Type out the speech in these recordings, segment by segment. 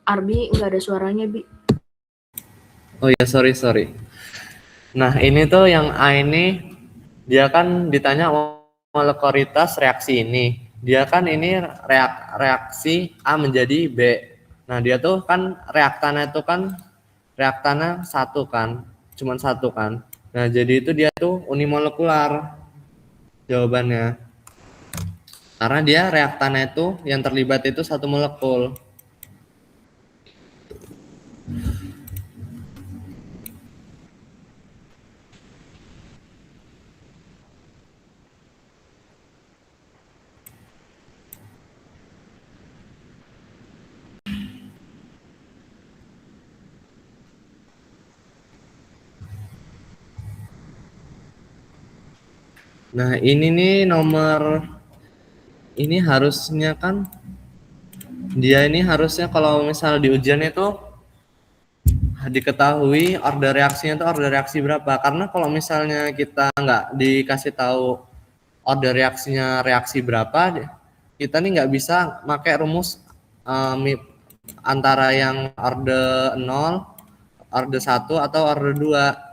Arbi nggak ada suaranya, Bi. Oh ya, sorry. Nah, ini tuh yang A ini, dia kan ditanya molekularitas reaksi ini. Dia kan ini reaksi A menjadi B. Nah, dia tuh kan reaktannya satu kan, cuman satu kan. Nah, jadi itu dia tuh unimolekular jawabannya. Karena dia reaktannya itu yang terlibat itu satu molekul. Nah, ini nih nomor ini harusnya kan dia ini harusnya kalau misalnya di ujian itu diketahui order reaksinya itu order reaksi berapa. Karena kalau misalnya kita nggak dikasih tahu order reaksinya reaksi berapa, kita nih nggak bisa pakai rumus antara yang order 0, order 1 atau order 2.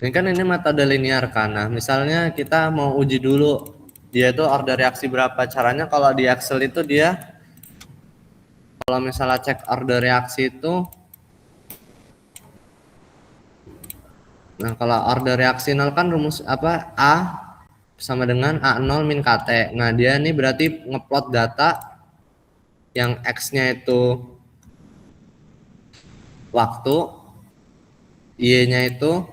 Ini kan ini metode linear kan. Nah, misalnya kita mau uji dulu dia itu order reaksi berapa. Caranya kalau di Excel itu dia kalau misalnya cek order reaksi itu, nah kalau order reaksi 0 kan rumus apa, A sama dengan A0 min KT. Nah, dia ini berarti ngeplot data yang X-nya itu waktu, Y-nya itu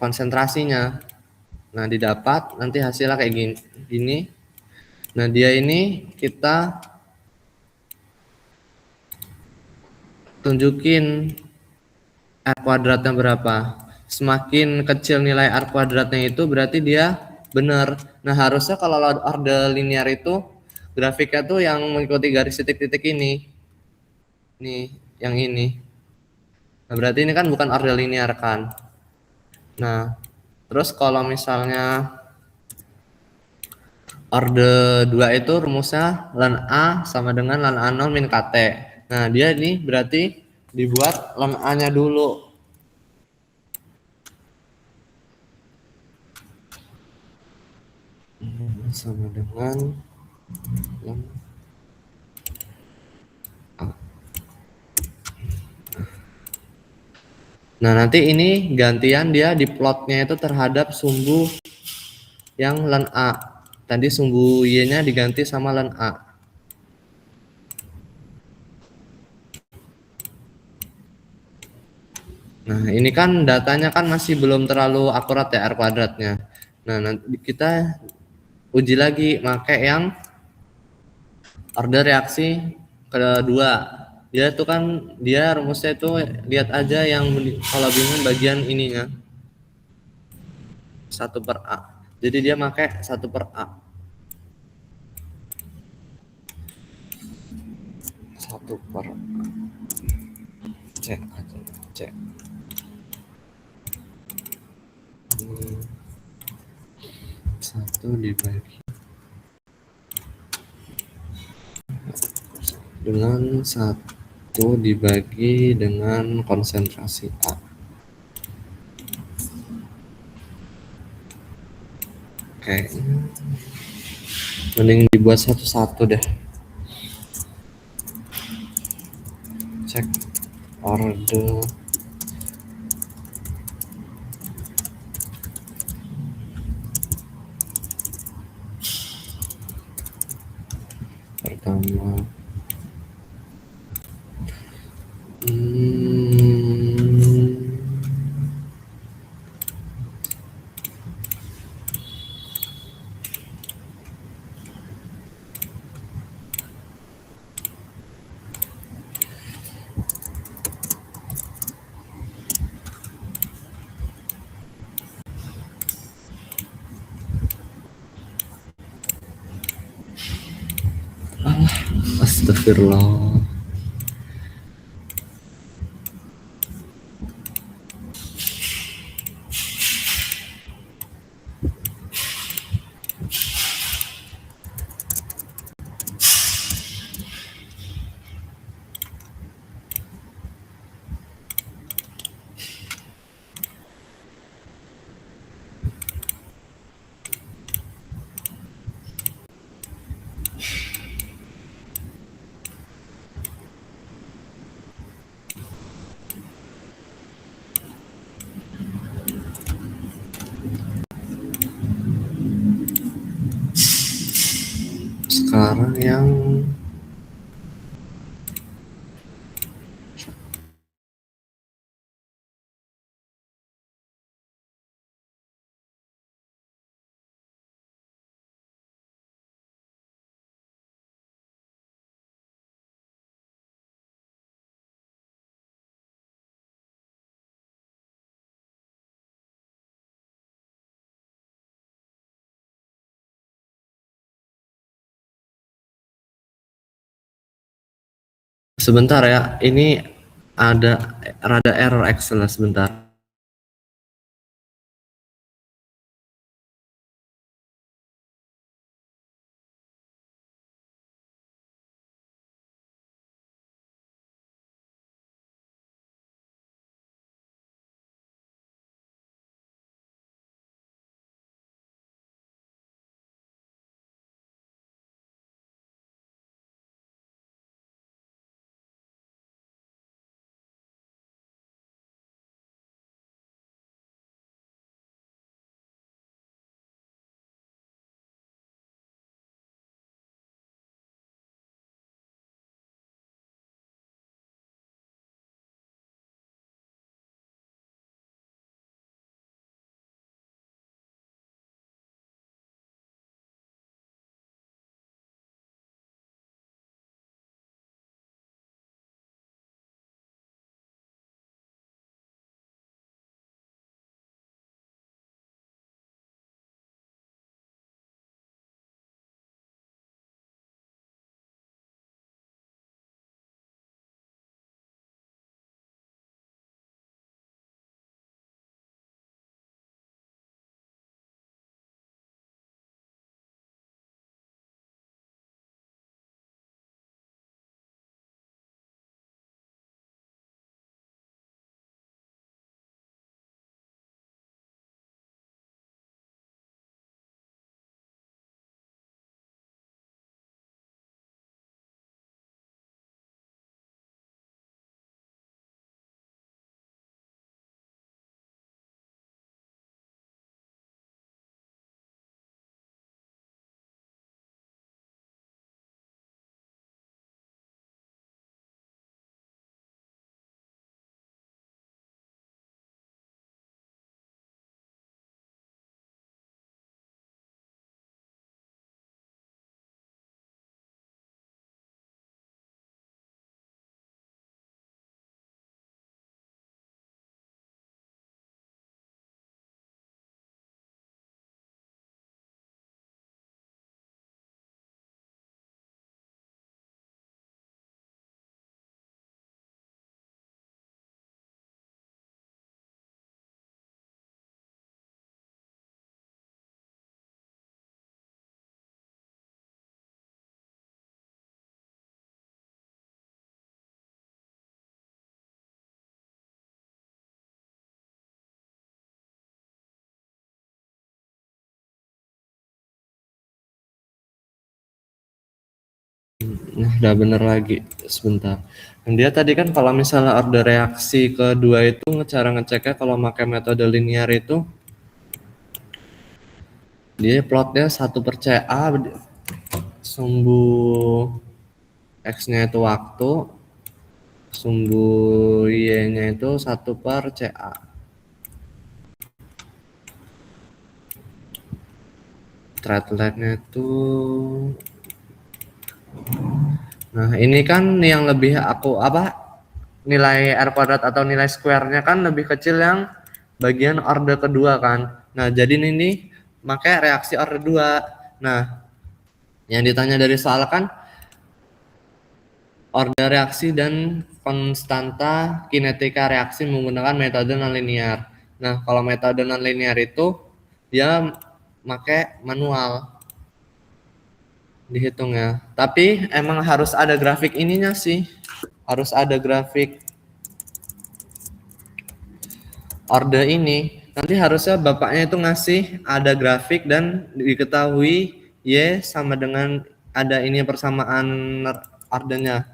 konsentrasinya. Nah, didapat nanti hasilnya kayak gini. Nah, dia ini kita tunjukin R kuadratnya berapa. Semakin kecil nilai R kuadratnya itu berarti dia benar. Nah, harusnya kalau order linear itu grafiknya tuh yang mengikuti garis titik-titik ini. Nih, yang ini. Nah, berarti ini kan bukan order linear kan. Nah, terus kalau misalnya order 2 itu rumusnya ln A sama dengan ln A0 min KT. Nah, dia ini berarti dibuat ln A-nya dulu. Sama dengan ln A. Nah, nanti ini gantian dia di plotnya itu terhadap sumbu yang ln A. Tadi sumbu Y-nya diganti sama ln A. Nah, ini kan datanya kan masih belum terlalu akurat ya R kuadratnya. Nah, nanti kita uji lagi pakai yang order reaksi kedua. Dia itu kan dia rumusnya itu lihat aja yang kalau bingung bagian ininya 1/A. Jadi dia pakai 1/A. 1/A. Cek aja, cek. Satu dibagi dengan 1 dibagi dengan konsentrasi A. Oke, mending dibuat satu-satu deh. Cek order pertama. Astagfirullah. Sekarang yang sebentar ya, ini ada rada error Excel sebentar. Nah, udah bener lagi. Sebentar. Dan dia tadi kan kalau misalnya order reaksi kedua itu cara ngeceknya kalau pakai metode linear itu dia plotnya 1/CA, sumbu X-nya itu waktu, sumbu Y-nya itu 1/CA. Trade line-nya itu, nah ini kan yang lebih aku apa, nilai R kuadrat atau nilai square-nya kan lebih kecil yang bagian order kedua kan. Nah jadi ini makanya reaksi order 2. Nah yang ditanya dari soal kan order reaksi dan konstanta kinetika reaksi menggunakan metode nonlinear. Nah kalau metode nonlinear itu dia pakai manual dihitung ya. Tapi emang harus ada grafik ininya sih. Harus ada grafik order ini. Nanti harusnya bapaknya itu ngasih ada grafik dan diketahui Y sama dengan ada ini persamaan ordernya.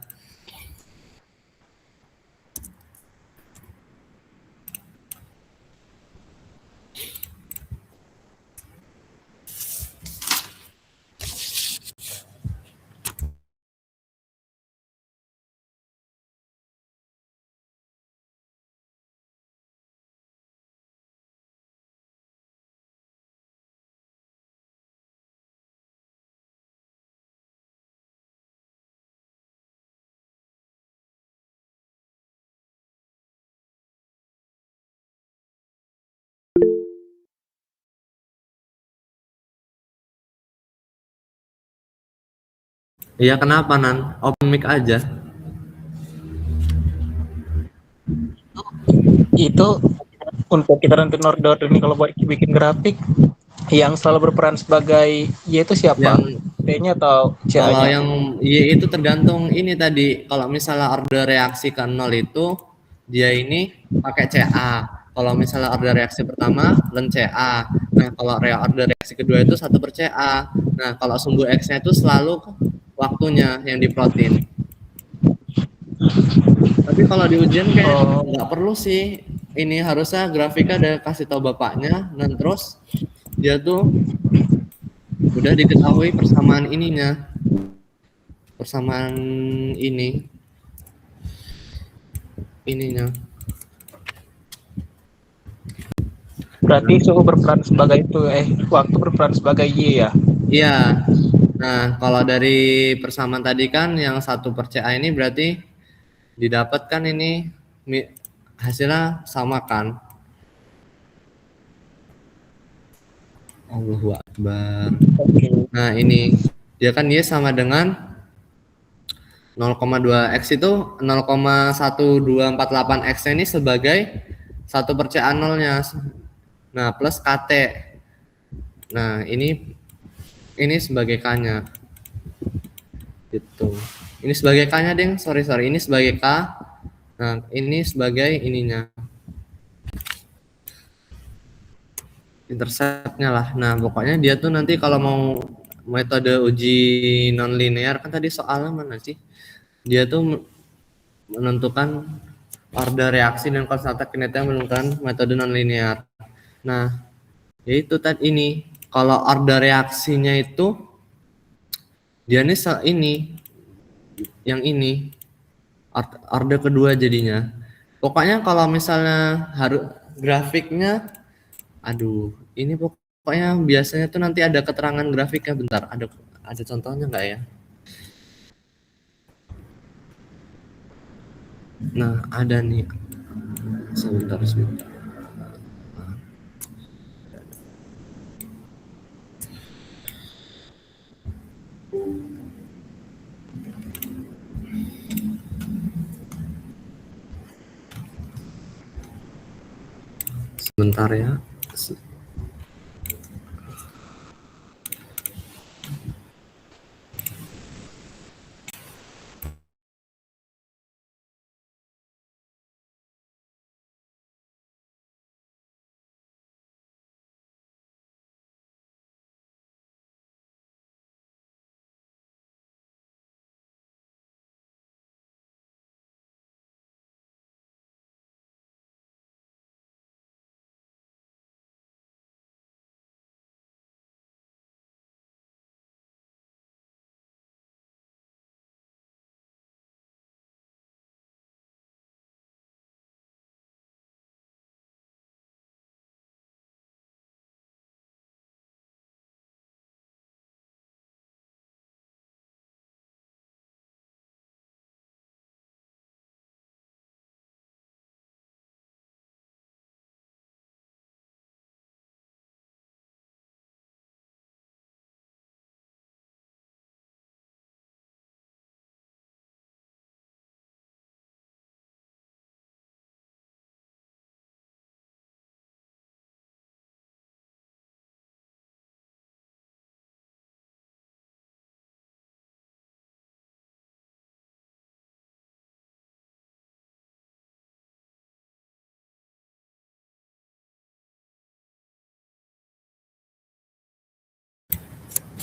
Iya, kenapa Nan? Open mic aja. Itu untuk kita nanti order ini kalau buat bikin grafik yang selalu berperan sebagai Y itu siapa? Yang T-nya atau kalau CA-nya? yang Y itu tergantung ini tadi. Kalau misalnya order reaksi ke 0 itu dia ini pakai CA. Kalau misalnya order reaksi pertama len CA. Nah, kalau order reaksi kedua itu 1/CA. Nah, kalau sumbu X-nya itu selalu waktunya yang diprotin. Tapi kalau di ujian kayak Oh, nggak perlu sih. Ini harusnya grafika udah kasih tahu bapaknya dan terus dia tuh udah diketahui persamaan ininya, persamaan ininya. berarti suhu berperan sebagai itu, waktu berperan sebagai Y ya? Iya. Nah, kalau dari persamaan tadi kan yang 1/CA ini berarti didapatkan ini hasilnya sama kan? Allahu Akbar. Oke. Nah, ini dia kan dia sama dengan 0,2 X itu 0,1248 X ini sebagai 1/CA nolnya. Nah, plus KT. Nah, ini sebagai K-nya. Gitu. Ini sebagai K-nya, Deng. Sorry. Ini sebagai K. Nah, ini sebagai ininya. Interceptnya lah. Nah, pokoknya dia tuh nanti kalau mau metode uji nonlinear kan tadi soalnya mana sih? Dia tuh menentukan order reaksi dan konstanta kinetika yang menentukan metode nonlinear. Nah, yaitu tadi ini kalau order reaksinya itu dia ini yang ini order kedua jadinya. Pokoknya kalau misalnya harus grafiknya, aduh, ini pokoknya biasanya tuh nanti ada keterangan grafiknya. Bentar, ada contohnya nggak ya? Nah, ada nih. Sebentar. Sebentar ya.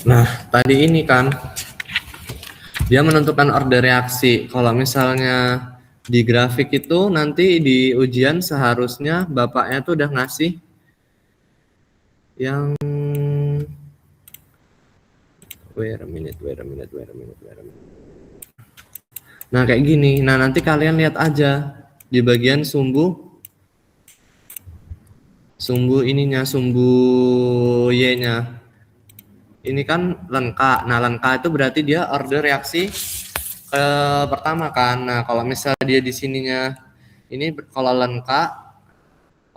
Nah, tadi ini kan dia menentukan order reaksi. Kalau misalnya di grafik itu nanti di ujian seharusnya bapaknya tuh udah ngasih yang wait a minute. Nah, kayak gini. Nah, nanti kalian lihat aja di bagian sumbu ininya, sumbu Y-nya. Ini kan lenka. Nah, lenka itu berarti dia order reaksi pertama kan. Nah, kalau misalnya dia di sininya ini kalau lenka,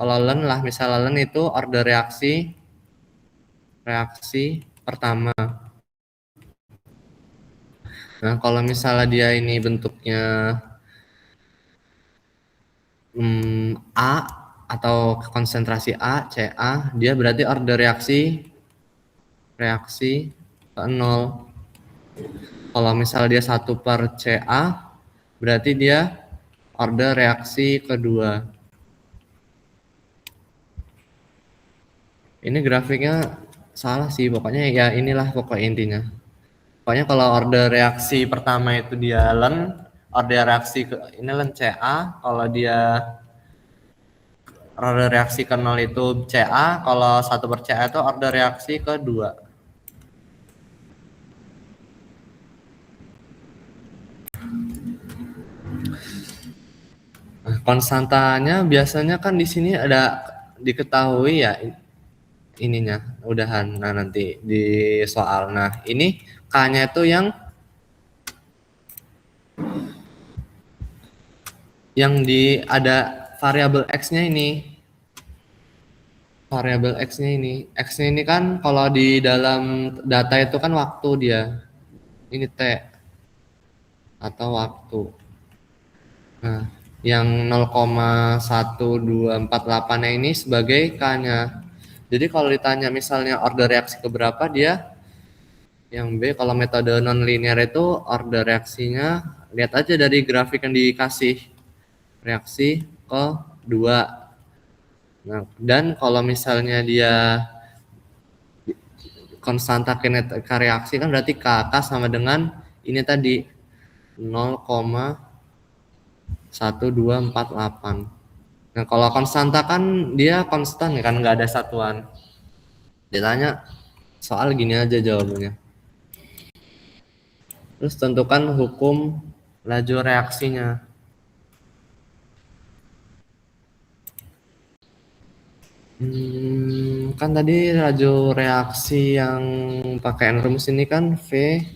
kalau len lah misalnya len itu order reaksi pertama. Nah, kalau misalnya dia ini bentuknya A atau konsentrasi A, Ca, dia berarti order reaksi ke 0. Kalau misalnya dia 1/Ca, berarti dia order reaksi kedua. Ini grafiknya salah sih, pokoknya ya inilah pokok intinya. Pokoknya kalau order reaksi pertama itu dia ln, order reaksi ke ini ln Ca, kalau dia order reaksi ke 0 itu Ca, kalau 1/Ca itu order reaksi kedua. Nah, konstantanya biasanya kan di sini ada diketahui ya ininya, udahan. Nah, nanti di soal. Nah, ini K-nya itu yang di ada variabel X-nya ini. Variabel X-nya ini. X-nya ini kan kalau di dalam data itu kan waktu dia. Ini T atau waktu. Nah, yang 0,1248-nya ini sebagai K-nya. Jadi kalau ditanya misalnya order reaksi ke berapa, dia yang B. Kalau metode non-linear itu order reaksinya, lihat aja dari grafik yang dikasih. Reaksi ke 2. Nah, dan kalau misalnya dia konstanta kinetika reaksi kan berarti K sama dengan ini tadi 0,1248. Nah, kalau konstanta kan dia konstan kan, nggak ada satuan. Ditanya soal gini aja jawabannya. Terus tentukan hukum laju reaksinya. Kan tadi laju reaksi yang pakai rumus ini kan sini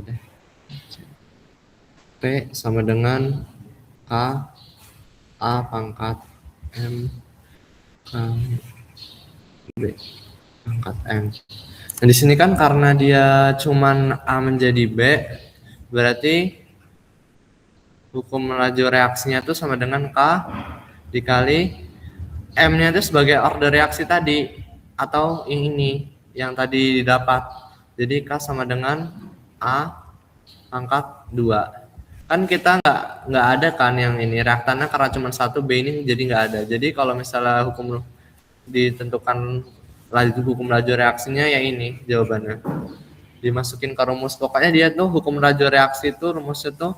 deh. P sama dengan K A pangkat M K B pangkat M. Nah, di sini kan karena dia cuman A menjadi B, berarti hukum laju reaksinya itu sama dengan K dikali M-nya itu sebagai order reaksi tadi atau ini yang tadi didapat. Jadi K sama dengan A pangkat 2. Kan kita nggak ada kan yang ini reaktannya karena cuma 1, B ini jadi nggak ada. Jadi kalau misalnya hukum ditentukan hukum laju reaksinya ya ini jawabannya. Dimasukin ke rumus, pokoknya dia tuh hukum laju reaksi itu rumusnya tuh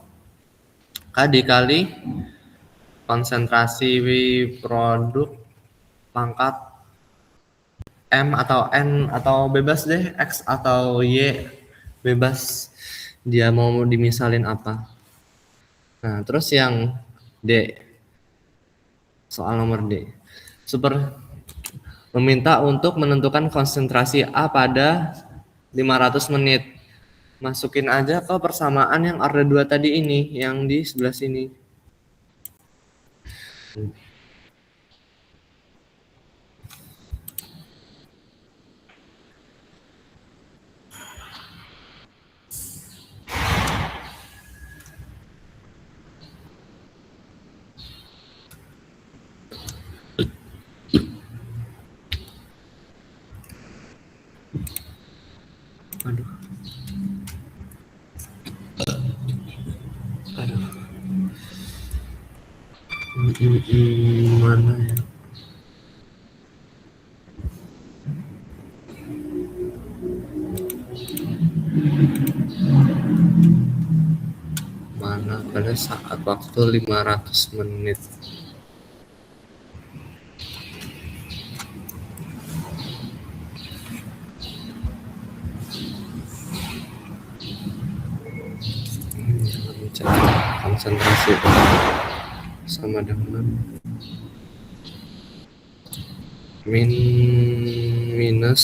K dikali konsentrasi produk pangkat M atau N atau bebas deh, X atau Y, bebas dia mau dimisalin apa. Nah, terus yang D, soal nomor D, meminta untuk menentukan konsentrasi A pada 500 menit. Masukin aja ke persamaan yang order 2 tadi ini, yang di sebelah sini. Aduh. Mana ya? Mana pada saat waktu 500 menit. Konsentrasi sama dengan minus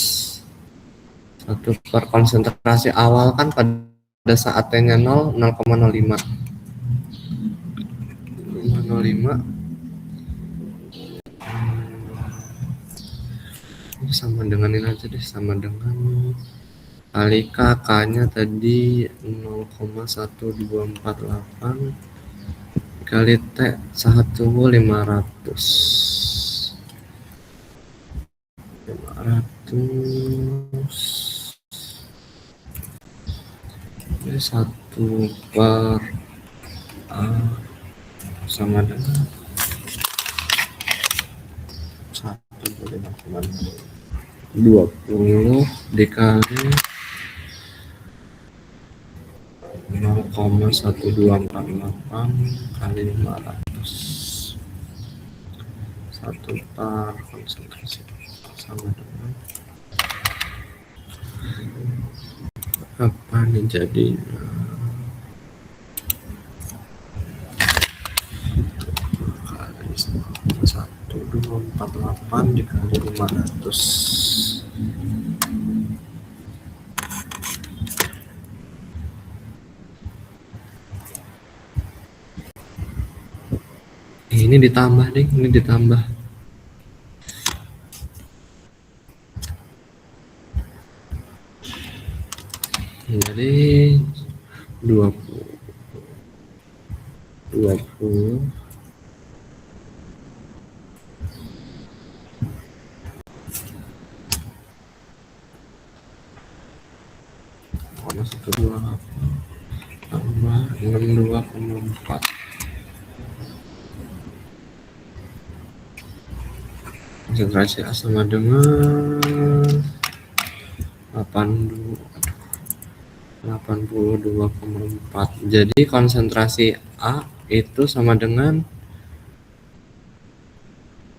1 per konsentrasi awal kan pada saat T-nya 0, 0,05. 0,05 sama dengan ini aja deh, sama dengan kali kakaknya tadi 0,1248 kali T 1.500 ini 1 per A sama dengan 1,20 dikali 0,1248 kali 500 1 per konsentrasi sama dengan apa nih jadinya kali 1,248 dikali 500 ini ditambah deh, ini ditambah jadi 20 sama 1,2 tambah 62,4 konsentrasi A sama dengan 82,4. Jadi konsentrasi A itu sama dengan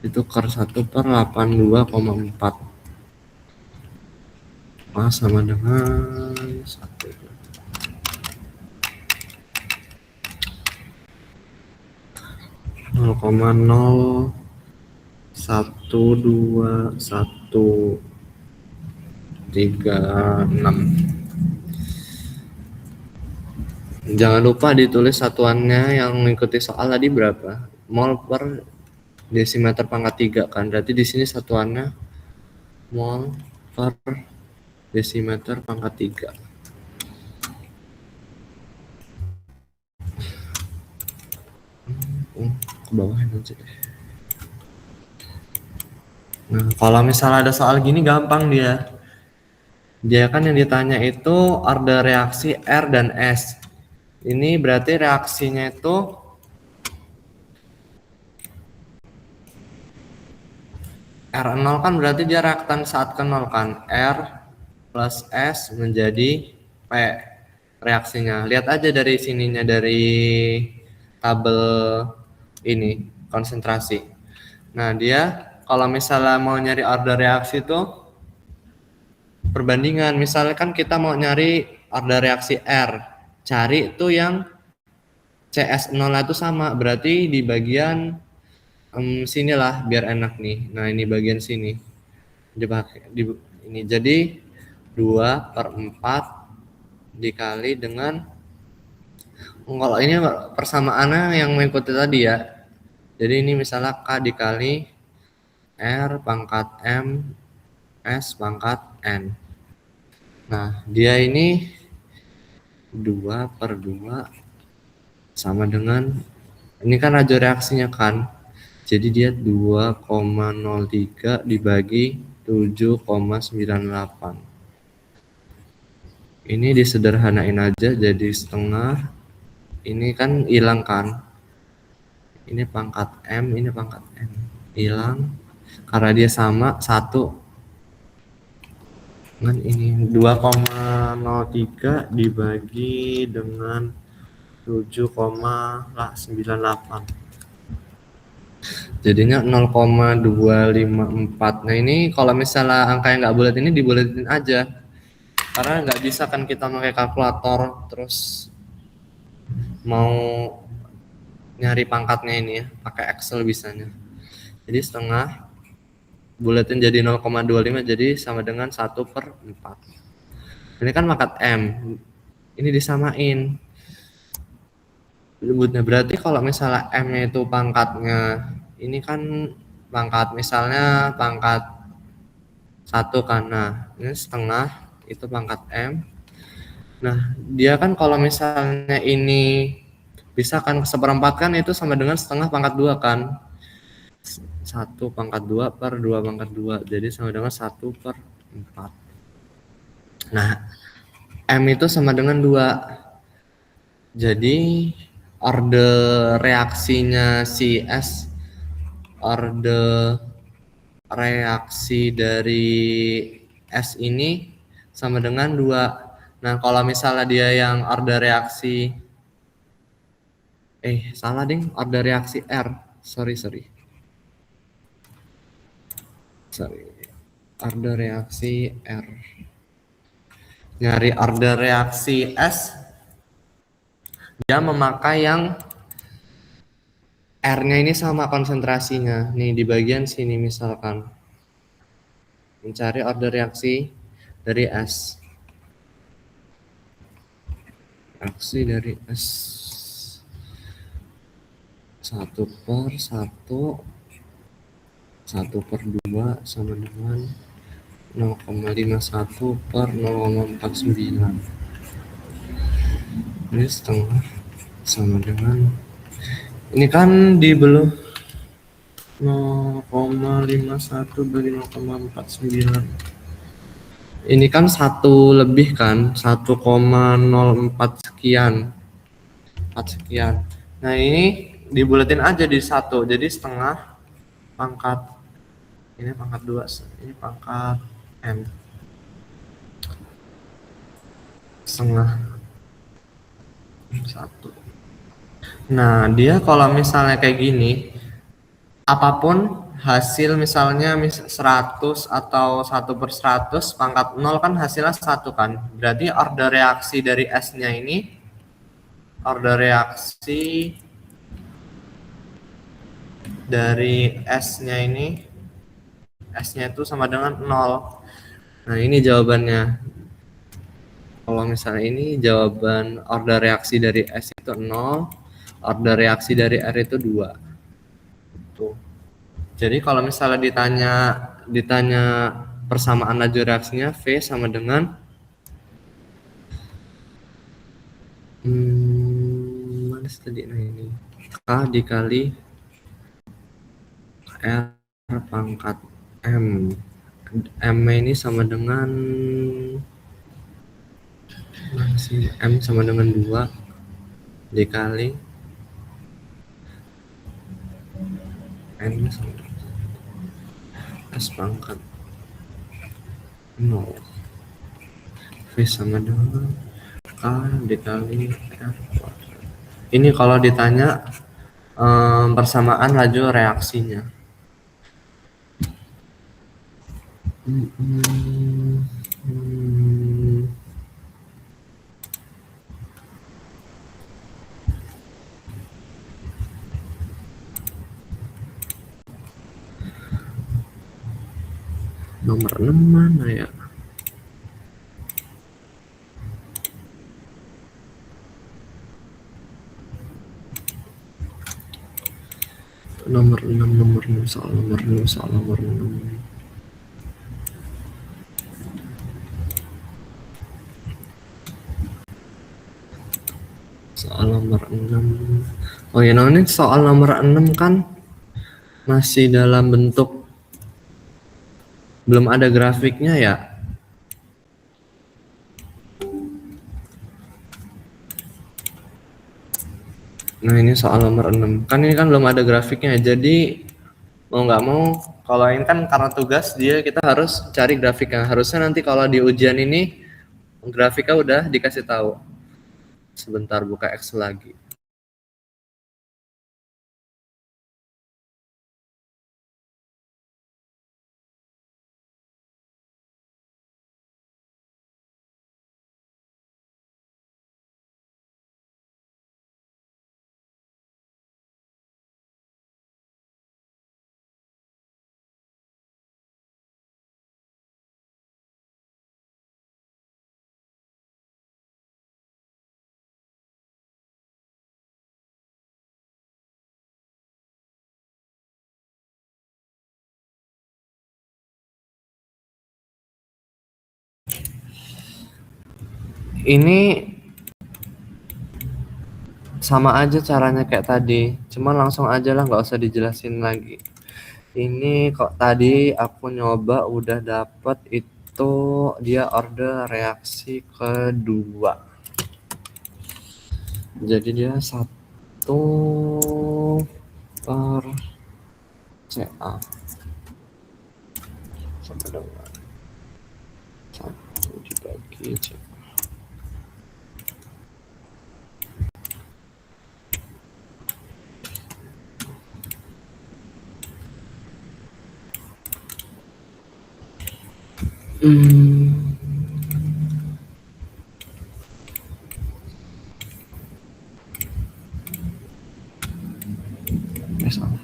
ditukar 1/82,4. A sama dengan 1. Nol koma nol 12136. Jangan lupa ditulis satuannya yang mengikuti soal tadi berapa. Mol per desimeter pangkat 3 kan. Berarti di sini satuannya mol per desimeter pangkat 3. Ke bawah aja deh. Nah, kalau misalnya ada soal gini gampang dia. Dia kan yang ditanya itu order reaksi R dan S. Ini berarti reaksinya itu R0 kan berarti dia reaktan saat ke 0 kan. R plus S menjadi P reaksinya. Lihat aja dari sininya, dari tabel ini konsentrasi. Nah, dia kalau misalnya mau nyari order reaksi itu perbandingan. Misalnya kan kita mau nyari order reaksi R, cari itu yang CS0 itu sama, berarti di bagian sinilah biar enak nih. Nah, ini bagian sini dipakai di ini. Jadi 2/4 dikali dengan kalau ini persamaannya yang mengikuti tadi ya. Jadi ini misalnya K dikali R pangkat M S pangkat N. Nah, dia ini 2/2 sama dengan ini kan radio reaksinya kan. Jadi dia 2,03 dibagi 7,98. Ini disederhanain aja jadi setengah. Ini kan hilang kan. Ini pangkat M, ini pangkat N. Hilang karena dia sama 1. Kan ini 2,03 dibagi dengan 7,98. Jadinya 0,254. Nah, ini kalau misalnya angka yang nggak bulat ini dibuletin aja. Karena nggak bisa kan kita pakai kalkulator terus mau nyari pangkatnya ini ya, pakai Excel bisanya. Jadi setengah buletin jadi 0,25 jadi sama dengan 1/4. Ini kan pangkat M. Ini disamain. Berarti kalau misalnya M-nya itu pangkatnya ini kan pangkat misalnya pangkat 1 kan. Nah, ini setengah itu pangkat M. Nah, dia kan kalau misalnya ini bisa kan seperempat kan itu sama dengan setengah pangkat 2 kan. 1 pangkat 2 per 2 pangkat 2. Jadi sama dengan 1 per 4. Nah, M itu sama dengan 2. Jadi orde reaksinya si S, orde reaksi dari S ini sama dengan 2. Nah, kalau misalnya dia yang orde reaksi salah ding, orde reaksi R. Sorry. Orde reaksi R. Nyari orde reaksi S, dia memakai yang R-nya ini sama konsentrasinya. Nih di bagian sini misalkan. Mencari orde reaksi dari S. Reaksi dari S. 1 per 1, 1 per 2 sama dengan 0,51 per 0,49. Ini setengah sama dengan, ini kan di belum 0,51 dari 0,49. Ini kan 1 lebih kan, 1,04 sekian. 4 sekian. Nah, ini dibulatin aja di 1. Jadi setengah pangkat, ini pangkat 2, ini pangkat M. Setengah 1. Nah, dia kalau misalnya kayak gini, apapun hasil misalnya 100 atau 1 per 100 pangkat 0 kan hasilnya 1 kan. Berarti orde reaksi dari S-nya ini, orde reaksi dari S-nya ini, S-nya itu sama dengan 0. Nah, ini jawabannya. Kalau misalnya ini jawaban orde reaksi dari S itu 0, orde reaksi dari R itu 2. Tuh. Jadi kalau misalnya ditanya persamaan laju reaksinya, V sama dengan mana tadi, nah ini K dikali R pangkat M. M ini sama dengan M sama dengan 2 dikali N sama dengan S pangkat 0. V sama dengan K dikali R. Ini kalau ditanya persamaan laju reaksinya. Nomor 6 mana ya? Nomor 6, soal nomor 6. Soal nomor 6. Oh ya, nah ini soal nomor 6 kan masih dalam bentuk belum ada grafiknya ya. Nah, ini soal nomor 6. Kan ini kan belum ada grafiknya. Jadi mau nggak mau, kalau ini kan karena tugas dia kita harus cari grafiknya. Harusnya nanti kalau di ujian ini grafiknya udah dikasih tahu. Sebentar buka Excel lagi. Ini sama aja caranya kayak tadi, cuman langsung aja lah, nggak usah dijelasin lagi. Ini kok tadi aku nyoba udah dapet itu, dia order reaksi kedua. Jadi dia 1 per CA sama dengan 1 dibagi CA. Salah.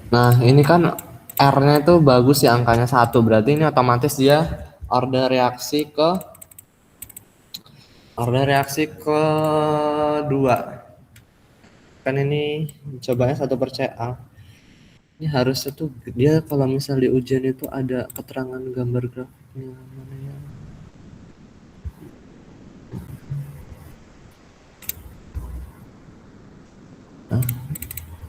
Nah, ini kan R-nya itu bagus ya, angkanya 1. Berarti ini otomatis dia order reaksi kedua. Kan ini cobanya 1 per CA. Ini harusnya tuh dia kalau misal di ujian itu ada keterangan gambar grafiknya mana ya? Nah,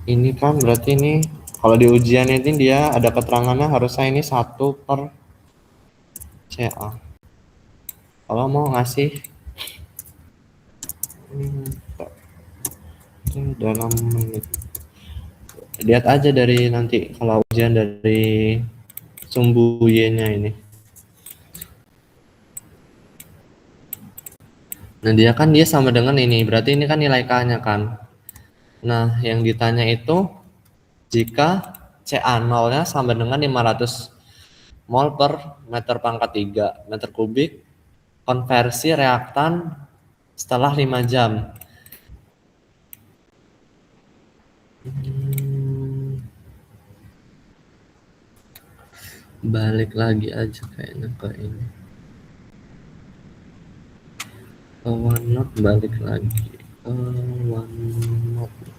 ini kan berarti ini kalau di ujian ini dia ada keterangannya harusnya ini 1 per CA. Kalau mau ngasih dalam menit, lihat aja dari nanti kalau ujian dari sumbu Y-nya ini. Nah, dia sama dengan ini, berarti ini kan nilai K-nya kan. Nah, yang ditanya itu jika CA0-nya sama dengan 500 mol per meter pangkat 3 meter kubik, konversi reaktan setelah 5 jam. Balik lagi aja kayaknya ke ini. Ke OneNote, balik lagi ke OneNote.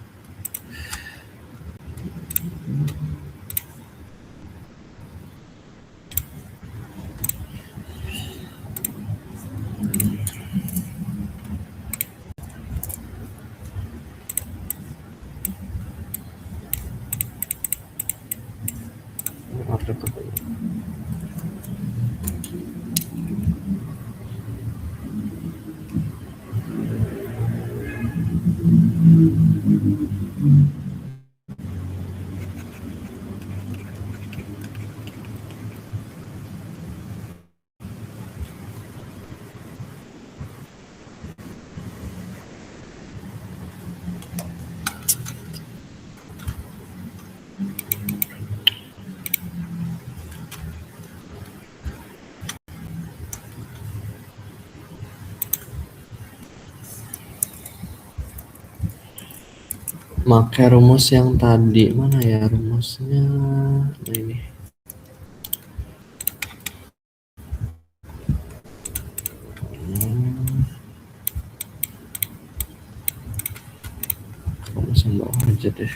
Pakai rumus yang tadi, mana ya rumusnya? Nah, ini. Rumus yang bawah aja deh.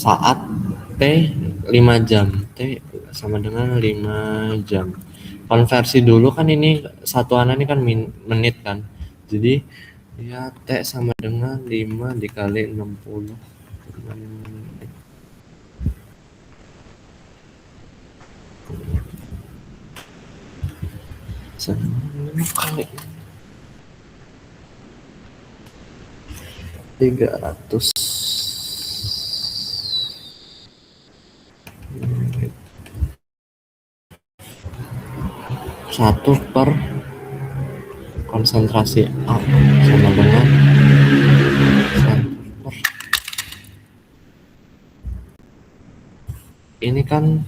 Saat T 5 jam, T sama dengan 5 jam. Konversi dulu kan ini satuannya ini kan menit kan. Jadi ya T sama dengan 5 dikali 60. Sama 5 kali 300. 1 per konsentrasi A sama dengan 1 per ini kan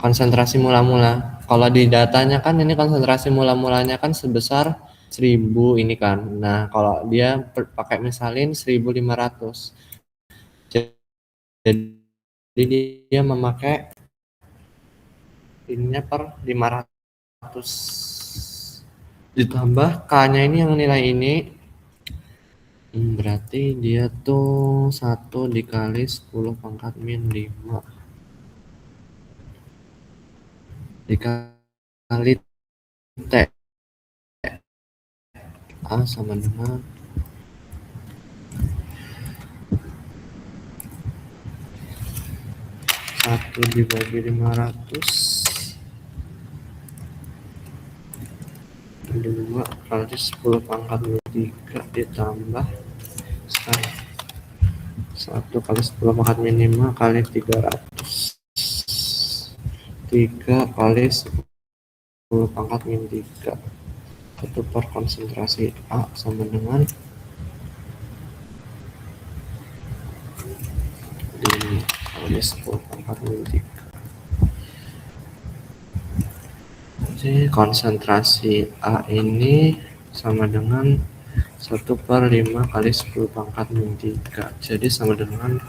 konsentrasi mula-mula. Kalau di datanya kan ini konsentrasi mula-mulanya kan sebesar 1000 ini kan. Nah, kalau dia pakai misalin 1500. Jadi dia memakai ininya per 500 ditambah K-nya ini yang nilai ini berarti dia tuh 1 dikali 10 pangkat min 5 dikali T A sama dengan 1 dibagi 500 2 kali 10 pangkat min 3 ditambah 1 kali 10 pangkat min 5 kali 300 3 kali 10 pangkat min 3 itu per konsentrasi A sama dengan 5 kali 10 pangkat min 3. Jadi konsentrasi A ini sama dengan 1 per 5 kali 10 pangkat min 3. Jadi sama dengan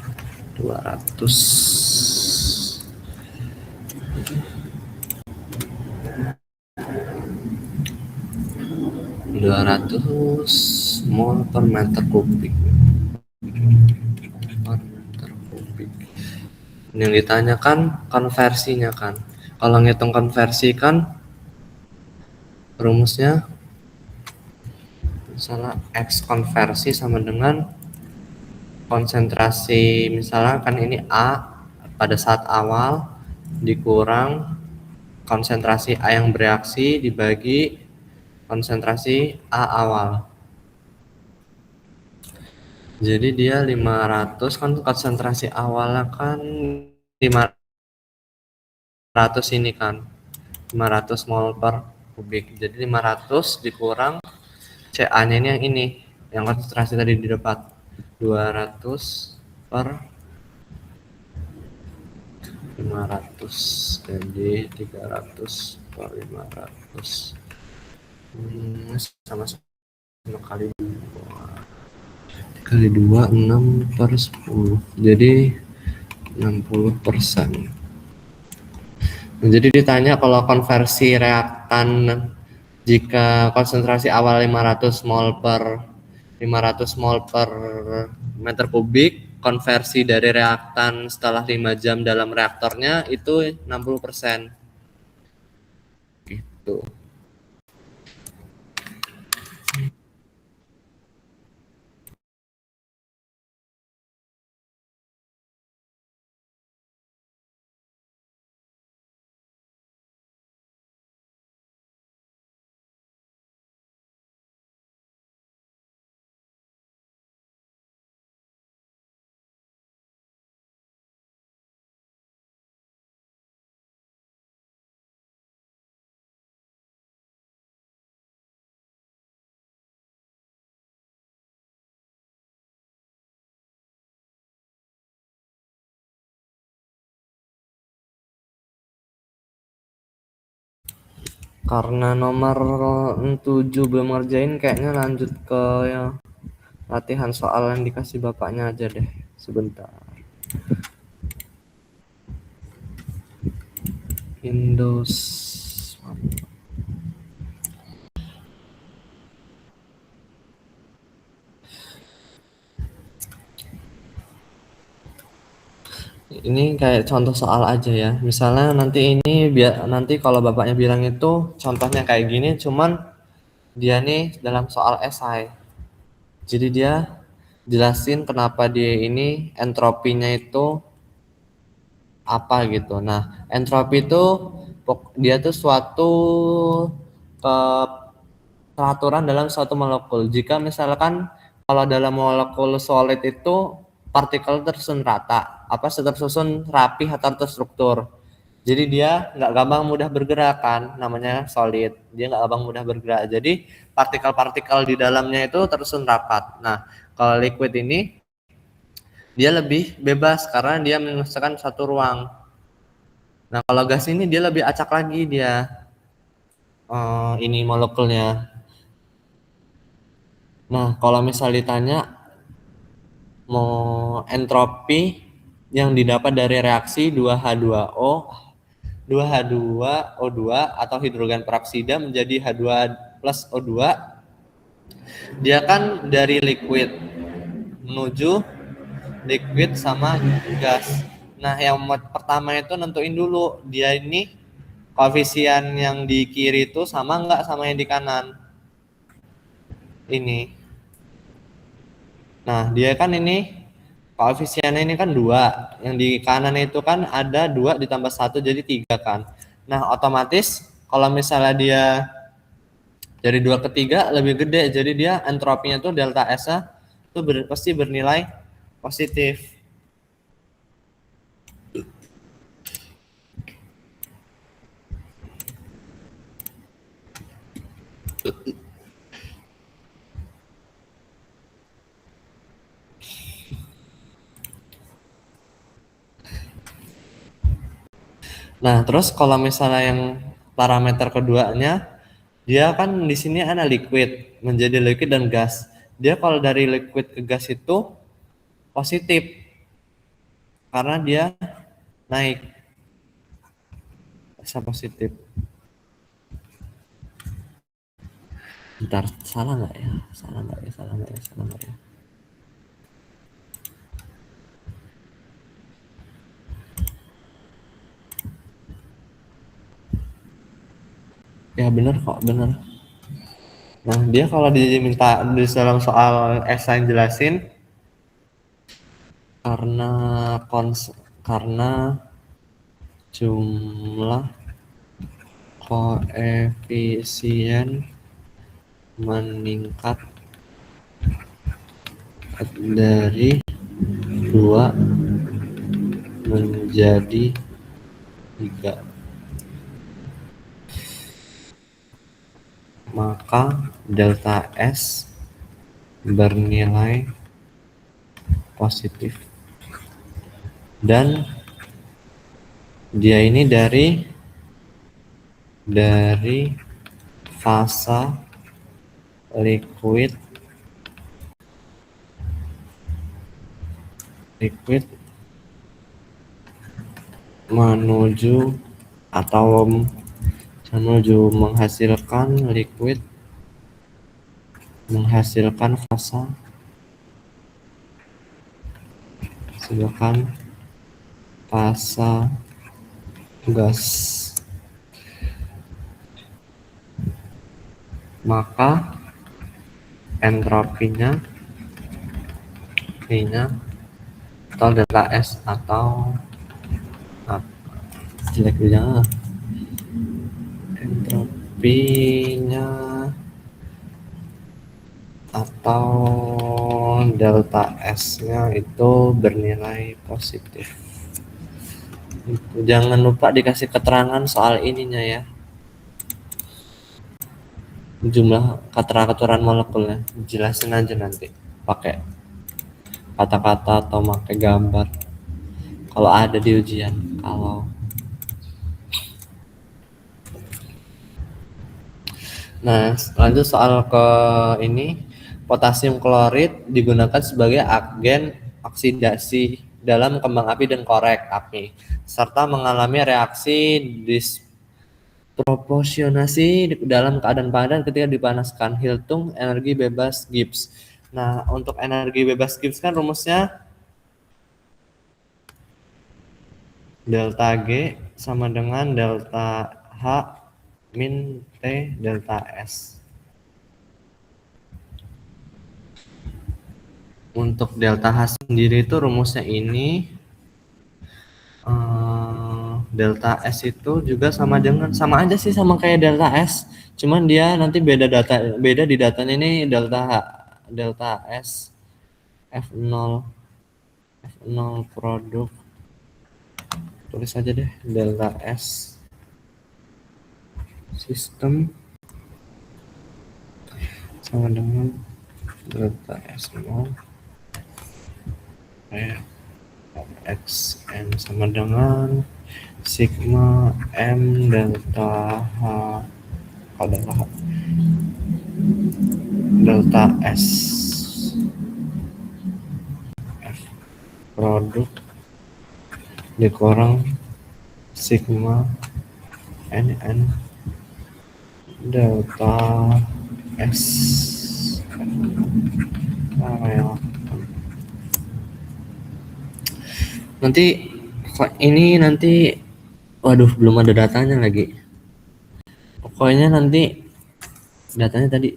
200 mol per meter kubik. Yang ditanyakan konversinya kan. Kalau ngitung konversi kan rumusnya misalnya X konversi sama dengan konsentrasi, misalnya kan ini A pada saat awal dikurang konsentrasi A yang bereaksi dibagi konsentrasi A awal. Jadi dia 500 kan konsentrasi awalnya kan 500 ini kan 500 mol per kubik. Jadi 500 dikurang CA-nya ini yang konsentrasi tadi didapat 200 per 500 jadi 300 per 500 sama kali 2 6 per 10 jadi 60%. Jadi ditanya kalau konversi reaktan jika konsentrasi awal 500 mol per meter kubik, konversi dari reaktan setelah 5 jam dalam reaktornya itu 60%. Gitu. Karena nomor 7 belum ngerjain, kayaknya lanjut ke ya, latihan soal yang dikasih bapaknya aja deh sebentar. Windows ini kayak contoh soal aja ya. Misalnya nanti ini biar nanti kalau bapaknya bilang itu contohnya kayak gini, cuman dia nih dalam soal esai. Jadi dia jelasin kenapa dia ini entropinya itu apa gitu. Nah, entropi itu dia tuh suatu peraturan dalam suatu molekul. Jika misalkan kalau dalam molekul solid itu partikel tersusun rata, tersusun rapi atau terstruktur. Jadi dia nggak gampang mudah bergerak kan, namanya solid. Dia nggak gampang mudah bergerak. Jadi partikel-partikel di dalamnya itu tersusun rapat. Nah, kalau liquid ini dia lebih bebas karena dia menyelesaikan satu ruang. Nah, kalau gas ini dia lebih acak lagi dia ini molekulnya. Nah, kalau misal ditanya mau entropi yang didapat dari reaksi 2H2O, 2H2O2 atau hidrogen peroksida menjadi H2 plus O2, dia kan dari liquid menuju liquid sama gas. Nah, yang pertama itu nentuin dulu dia ini koefisien yang di kiri itu sama nggak sama yang di kanan ini. Nah, dia kan ini koefisiennya ini kan 2, yang di kanan itu kan ada 2 ditambah 1 jadi 3 kan. Nah, otomatis kalau misalnya dia dari 2 ke 3 lebih gede, jadi dia entropinya tuh delta S-nya tuh pasti bernilai positif. Nah, terus kalau misalnya yang parameter keduanya, dia kan di sini ada liquid, menjadi liquid dan gas. Dia kalau dari liquid ke gas itu positif karena dia naik, bisa positif. Bentar, salah nggak ya? Salah nggak ya? Salah nggak ya? Salah nggak ya? Ya bener kok, bener. Nah, dia kalau diminta di dalam soal yang jelasin karena jumlah koefisien meningkat dari 2 menjadi 3, maka delta S bernilai positif. Dan dia ini dari fase liquid menuju menghasilkan fase gas, maka entropinya atau delta S atau jeleknya entropinya atau delta S-nya itu bernilai positif. Jangan lupa dikasih keterangan soal ininya ya, jumlah keterangan molekulnya, jelasin aja nanti pakai kata-kata atau pakai gambar kalau ada di ujian. Nah, lanjut soal ke ini, potasium klorid digunakan sebagai agen oksidasi dalam kembang api dan korek api, serta mengalami reaksi disproporsionasi dalam keadaan padat ketika dipanaskan. Hitung energi bebas Gibbs. Nah, untuk energi bebas Gibbs kan rumusnya delta G sama dengan delta H min T delta S. Untuk delta H sendiri itu rumusnya ini, delta S itu juga sama aja sih sama kayak delta S, cuman dia nanti beda di datanya ini delta S F0 produk, tulis aja deh delta S sistem sama dengan delta S0 XN sama dengan sigma M delta H adalah delta S F produk dikurang sigma NN delta S karel. Nanti ini nanti waduh belum ada datanya lagi. Pokoknya nanti datanya tadi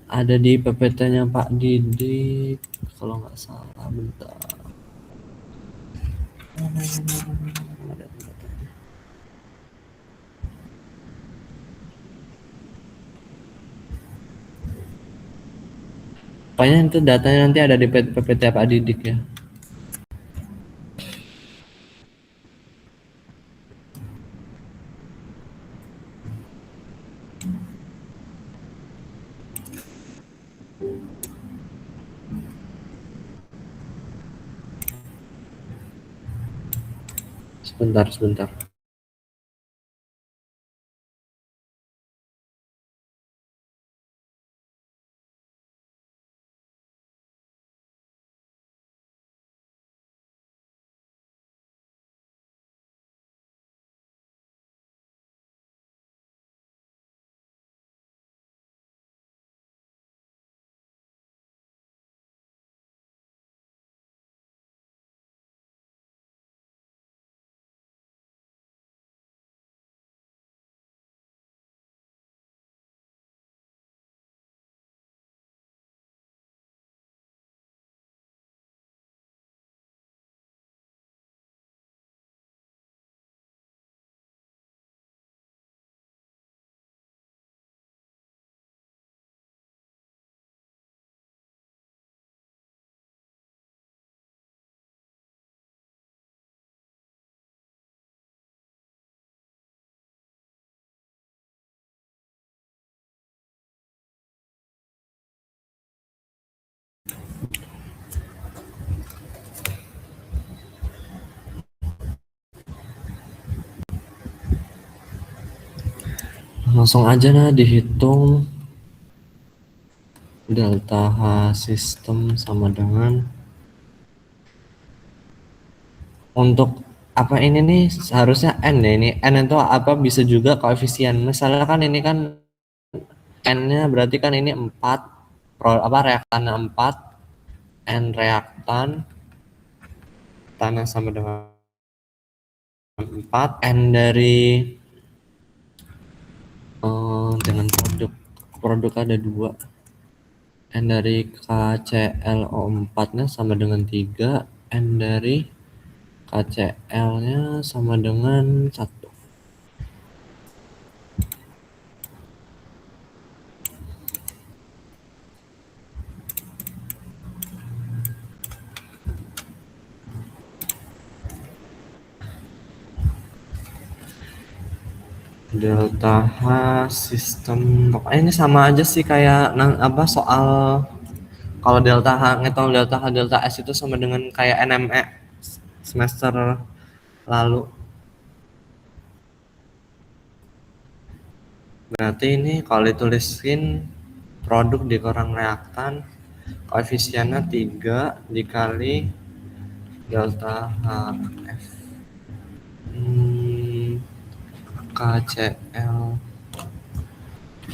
ada di PPT-nya Pak Didik kalau nggak salah, bentar. Pokoknya itu datanya nanti ada di PPT Pak Didik ya. Sebentar. Langsung aja dihitung delta H sistem sama dengan untuk apa ini nih seharusnya N ya, ini N itu apa bisa juga koefisien. Misalnya kan ini kan N-nya berarti kan ini 4 reaktannya 4, N reaktan tanah sama dengan 4, N dari dengan produk ada 2, N dari KClO4 nya sama dengan 3, N dari KCl nya sama dengan 1. Delta H sistem pokoknya ini sama aja sih kayak soal kalau delta H ngitung delta H delta S itu sama dengan kayak NME semester lalu. Berarti ini kalau ditulisin produk dikurang reaktan koefisiennya 3 dikali delta HF KCl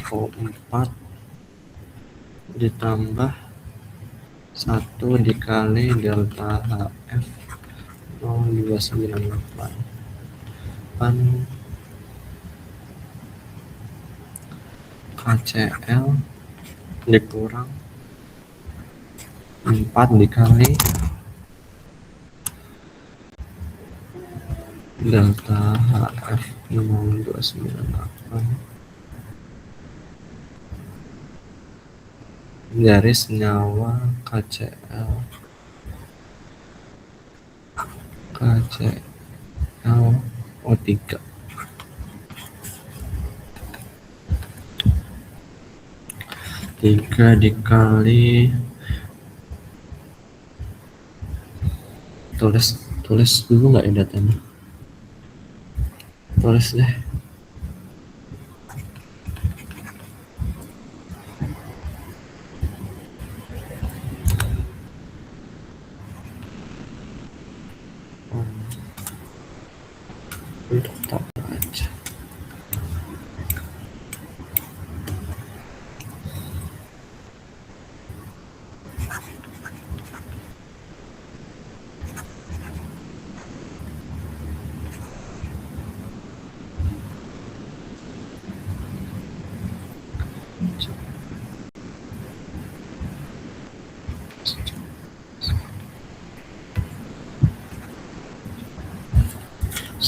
O4 ditambah 1 dikali delta HF 0298 KCl dikurang 4 dikali delta HF 0298 garis nyawa KCl O3 3 dikali tulis dulu nggak ya datanya Tulis deh. Untuk tabel aja.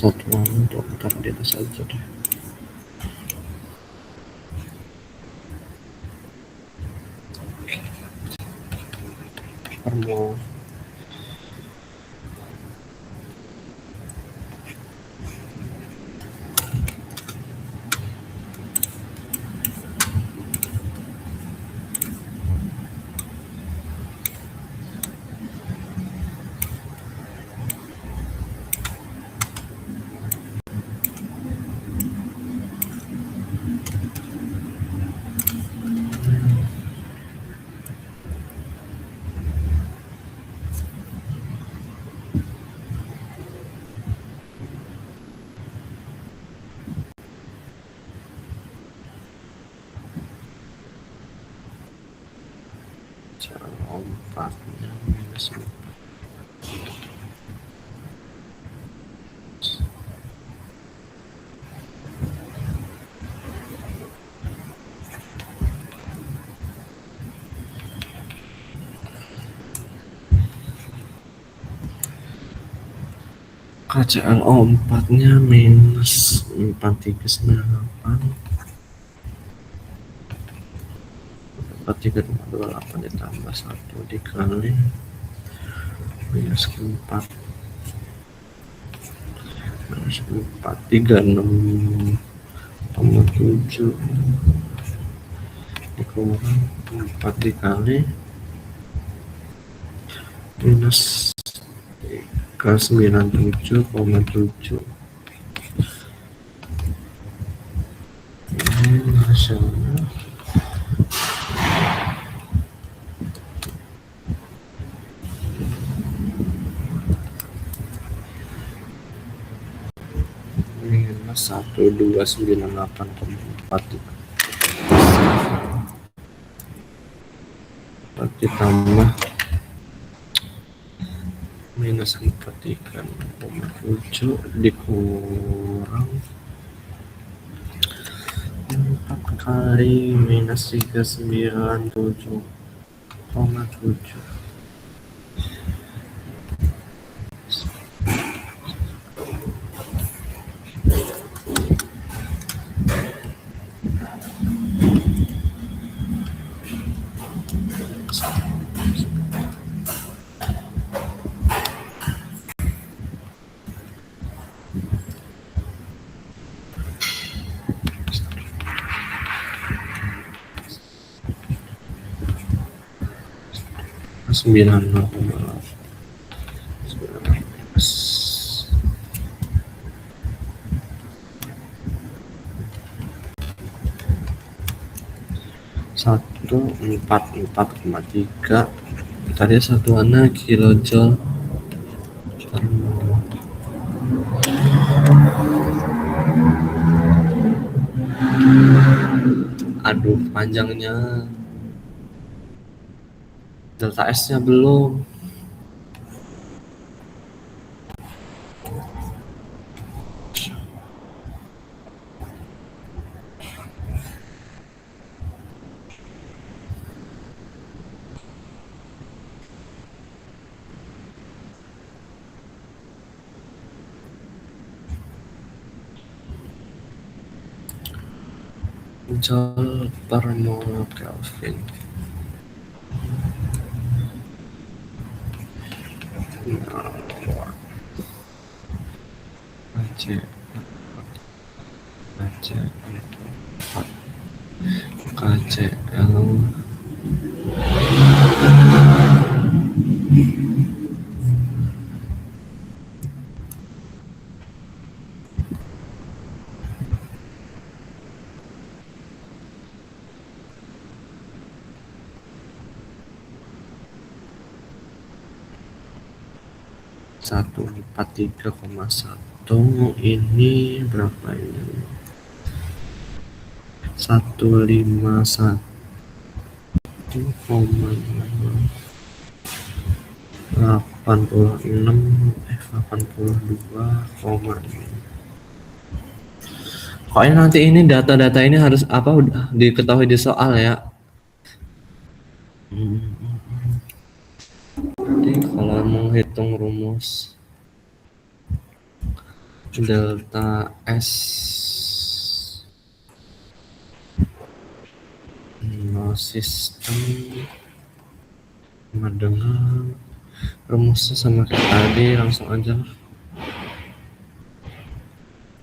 Satuan untuk taruh di atas aja deh. Permol. Cara lompatnya minus 4. KCLO 4 nya minus 4398. 4328 ditambah 1 dikali minus 4 minus 4 36,7 dikurang 4 dikali minus 397,7. Ini hasilnya minus 1298,4 ditambah minus 43,7 dikurang 4 kali minus 397,7. Sembilan satu 44,3 tadi satuannya kilojoule per mol. Aduh, panjangnya delta S nya belum. Joule per mol Kelvin. KCL 143,1 ini berapa ini? 151,86 Pokoknya nanti ini data-data ini harus apa udah diketahui di soal ya. Jadi kalau menghitung rumus delta S sistem sama dengan rumusnya sama kayak tadi, langsung aja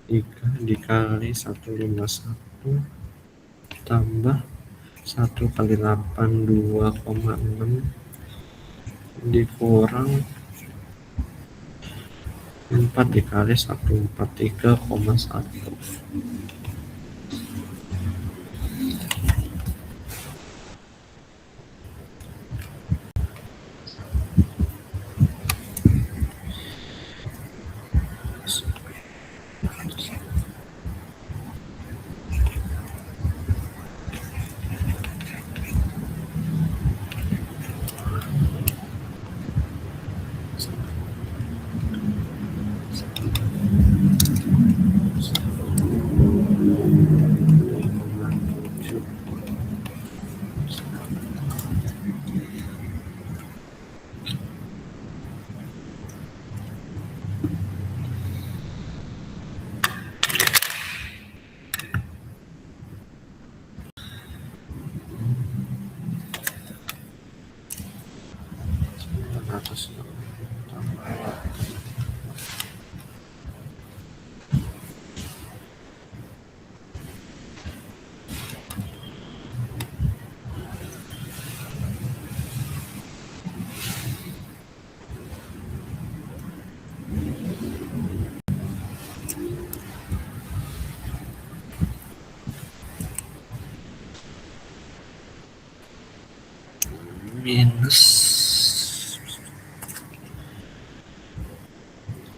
3 dikali 151 tambah 1 kali 8 2,6 dikurang 4 dikali 143,1. Minus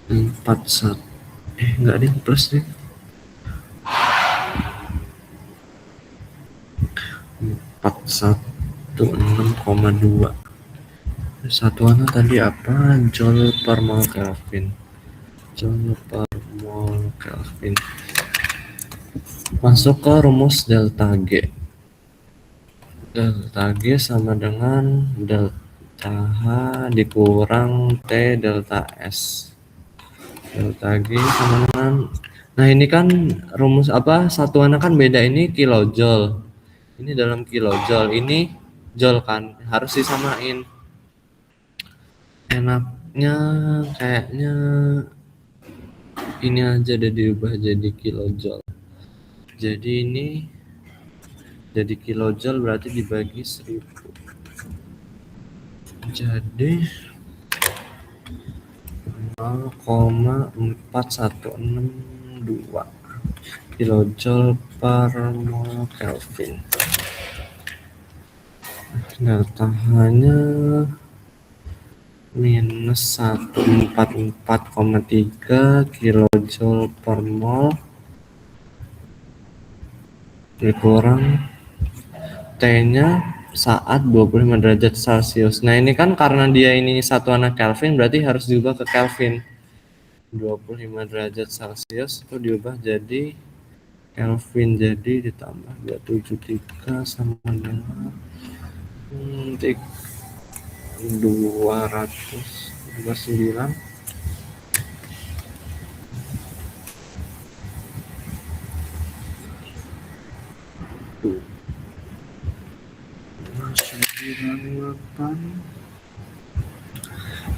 41 enggak deh, plus deh 416,2. Satuannya tadi apa? Joule per mol Kelvin. Joule per mol Kelvin. Masuk ke rumus delta G. Delta G sama dengan delta H dikurang T delta S. Delta G sama dengan, nah ini kan rumus apa, satuannya kan beda, ini kilojoule, ini dalam kilojoule, ini joule kan, harus disamain. Enaknya kayaknya ini aja udah diubah jadi kilojoule. Jadi ini jadi kilojoule berarti dibagi 1000. Jadi 0,4162 kilojoule per mol Kelvin. Delta H-nya minus 144,3 kilojoule per mol dikurang T-nya saat 25 derajat Celcius. Nah ini kan karena dia ini satuannya Kelvin, berarti harus diubah ke Kelvin. 25 derajat Celcius itu diubah jadi Kelvin, jadi ditambah 273 sama dengan 229.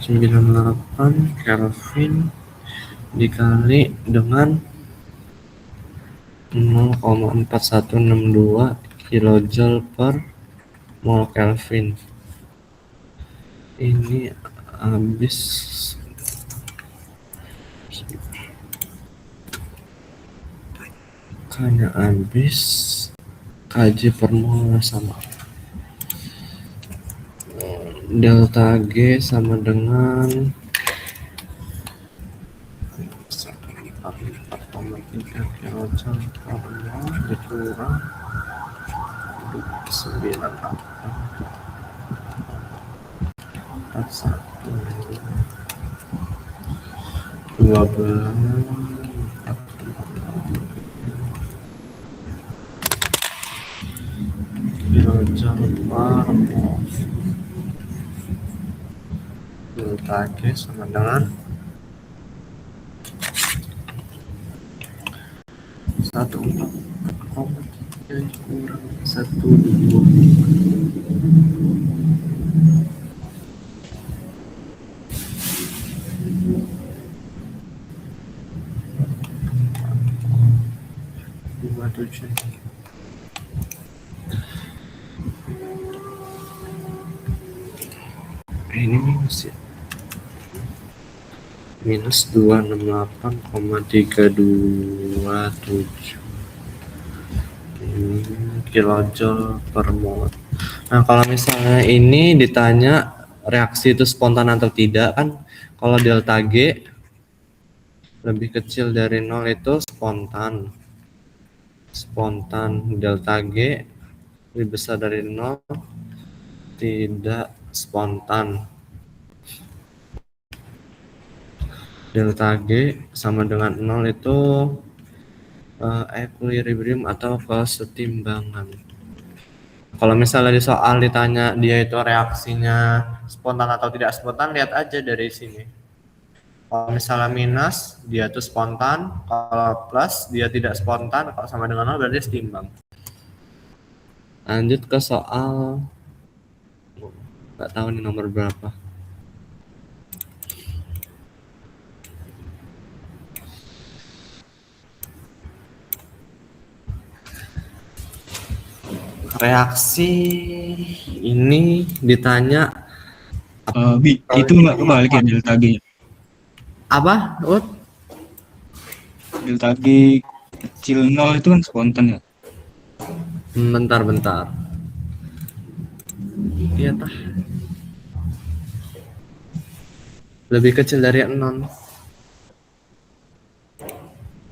Sembilan delapan Kelvin dikali dengan 0,4162 kilojoule per mol Kelvin. Ini habis hanya habis kg per mol sama delta G sama dengan 3 kilojoule per mol dikurang 98,12 kilojoule per mol. Delta G sama dengan 144,3 kurang 12. Dua tujuh. Ini minus ya. Minus 268,327 kilojoule per mol. Nah, kalau misalnya ini ditanya reaksi itu spontan atau tidak, kan kalau delta G lebih kecil dari 0 itu spontan. Delta G lebih besar dari 0 tidak spontan. Delta G sama dengan 0 itu equilibrium atau kesetimbangan. Kalau misalnya di soal ditanya dia itu reaksinya spontan atau tidak spontan, lihat aja dari sini. Kalau misalnya minus, dia tuh spontan. Kalau plus, dia tidak spontan. Kalau sama dengan 0 berarti setimbang. Lanjut ke soal, nggak tahu nih nomor berapa. Reaksi ini ditanya itu nggak kebalik ya delta G. apa? Delta G kecil 0 itu kan spontan ya. Bentar. Iya tah. Lebih kecil dari 0.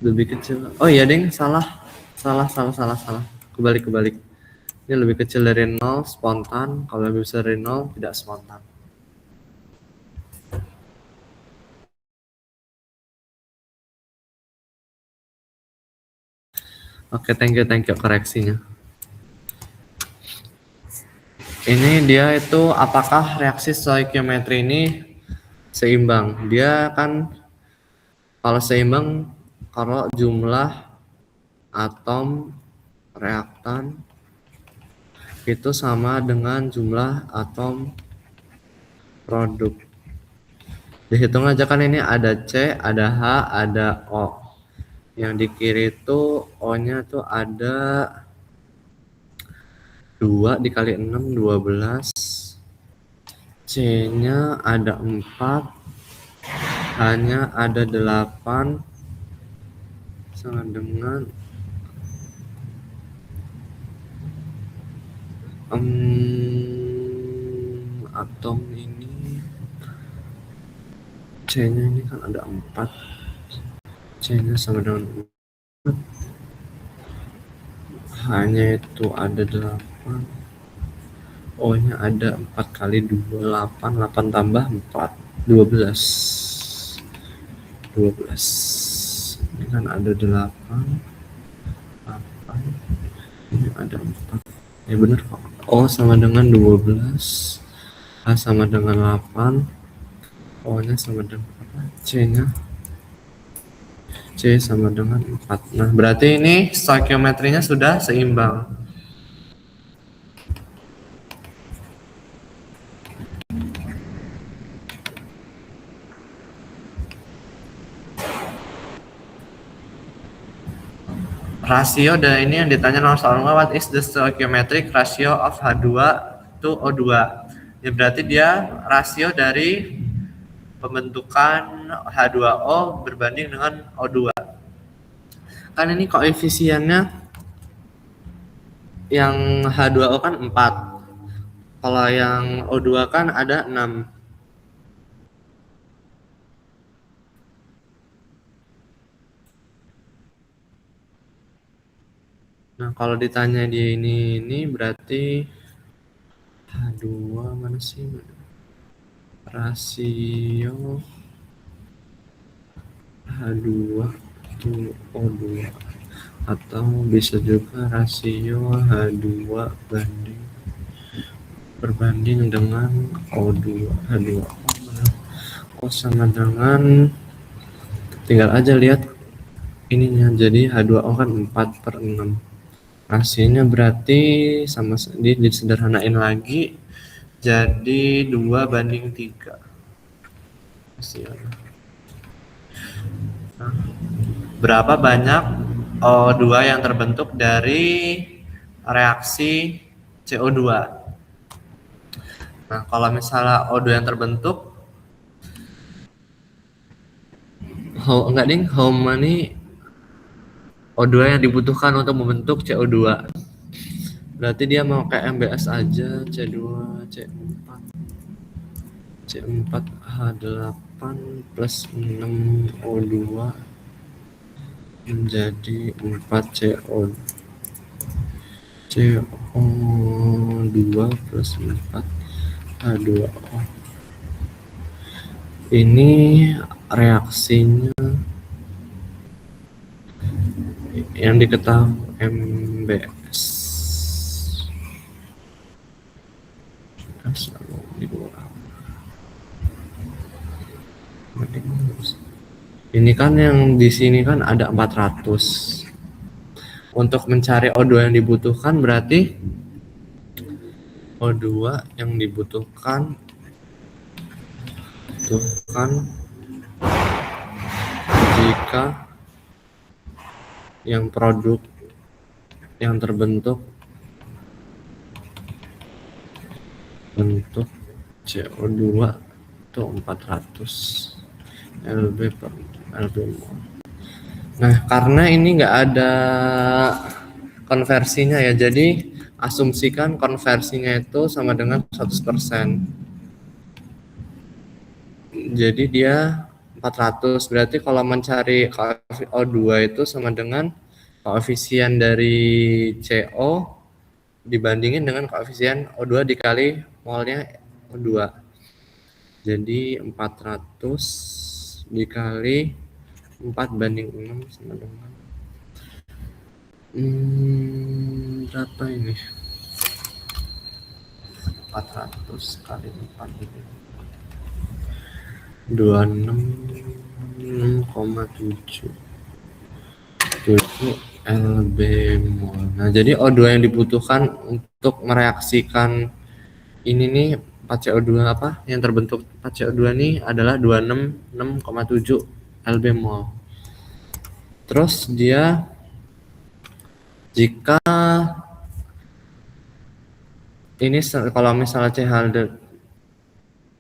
Lebih kecil. Oh iya, Deng, salah. Kebalik. Ini lebih kecil dari 0 spontan, kalau lebih besar dari 0 tidak spontan. Oke, thank you koreksinya. Ini dia itu apakah reaksi stoikiometri ini seimbang? Dia kan kalau seimbang kalau jumlah atom reaktan itu sama dengan jumlah atom produk. Dihitung aja kan, ini ada C, ada H, ada O. Yang di kiri itu O-nya tuh ada 2 dikali 6, 12. C-nya ada 4. H-nya ada 8. Sama dengan atom ini, C-nya ini kan ada 4. C-nya sama dengan 4. H-nya itu ada 8. O-nya ada 4 kali 2, 8. 8 tambah 4, 12. Ini kan ada 8. Ini ada 4. Ya benar kok. O sama dengan 12. H sama dengan 8. O-nya sama dengan apa? C-nya. C sama dengan 4. Nah, berarti ini stoikiometrinya sudah seimbang. Rasio dan ini yang ditanya nomor soal, what is the stoichiometric ratio of H2 to O2? Ya berarti dia rasio dari pembentukan H2O berbanding dengan O2. Kan ini koefisiennya yang H2O kan 4. Kalau yang O2 kan ada 6. Nah, kalau ditanya di ini berarti H2 mana sih? Rasio H2 to O2 atau bisa juga rasio H2 berbanding dengan O2 H2O sama dengan, tinggal aja lihat ininya, jadi H2O kan 4/6, rasionya berarti sama disederhanain lagi jadi 2/3 rasionya. Nah, berapa banyak O2 yang terbentuk dari reaksi CO2? Nah, kalau misalnya O2 yang terbentuk, enggak ding, how many O2 yang dibutuhkan untuk membentuk CO2? Berarti dia mau kayak MBS aja, C2, C4, C4H8 plus 6 O2 menjadi 4 CO2 plus 4 H2O. Ini reaksinya yang diketahui MBS. Ini kan yang di sini kan ada 400. Untuk mencari O2 yang dibutuhkan berarti O2 yang dibutuhkan jika yang produk yang terbentuk CO2 itu 400 lb/mol. Nah, karena ini nggak ada konversinya ya, jadi asumsikan konversinya itu sama dengan 100%. Jadi dia 400, berarti kalau mencari O2 itu sama dengan koefisien dari CO dibandingin dengan koefisien O2 dikali molnya O2. Jadi 400 dikali 4/6 sama dengan berapa ini? 400 kali 4 ini 26,7 lb/mol. Nah, jadi O2 yang dibutuhkan untuk mereaksikan ini nih 4CO2 apa yang terbentuk 4CO2 nih adalah 26,7 lb/mol. Terus dia jika ini kalau misalnya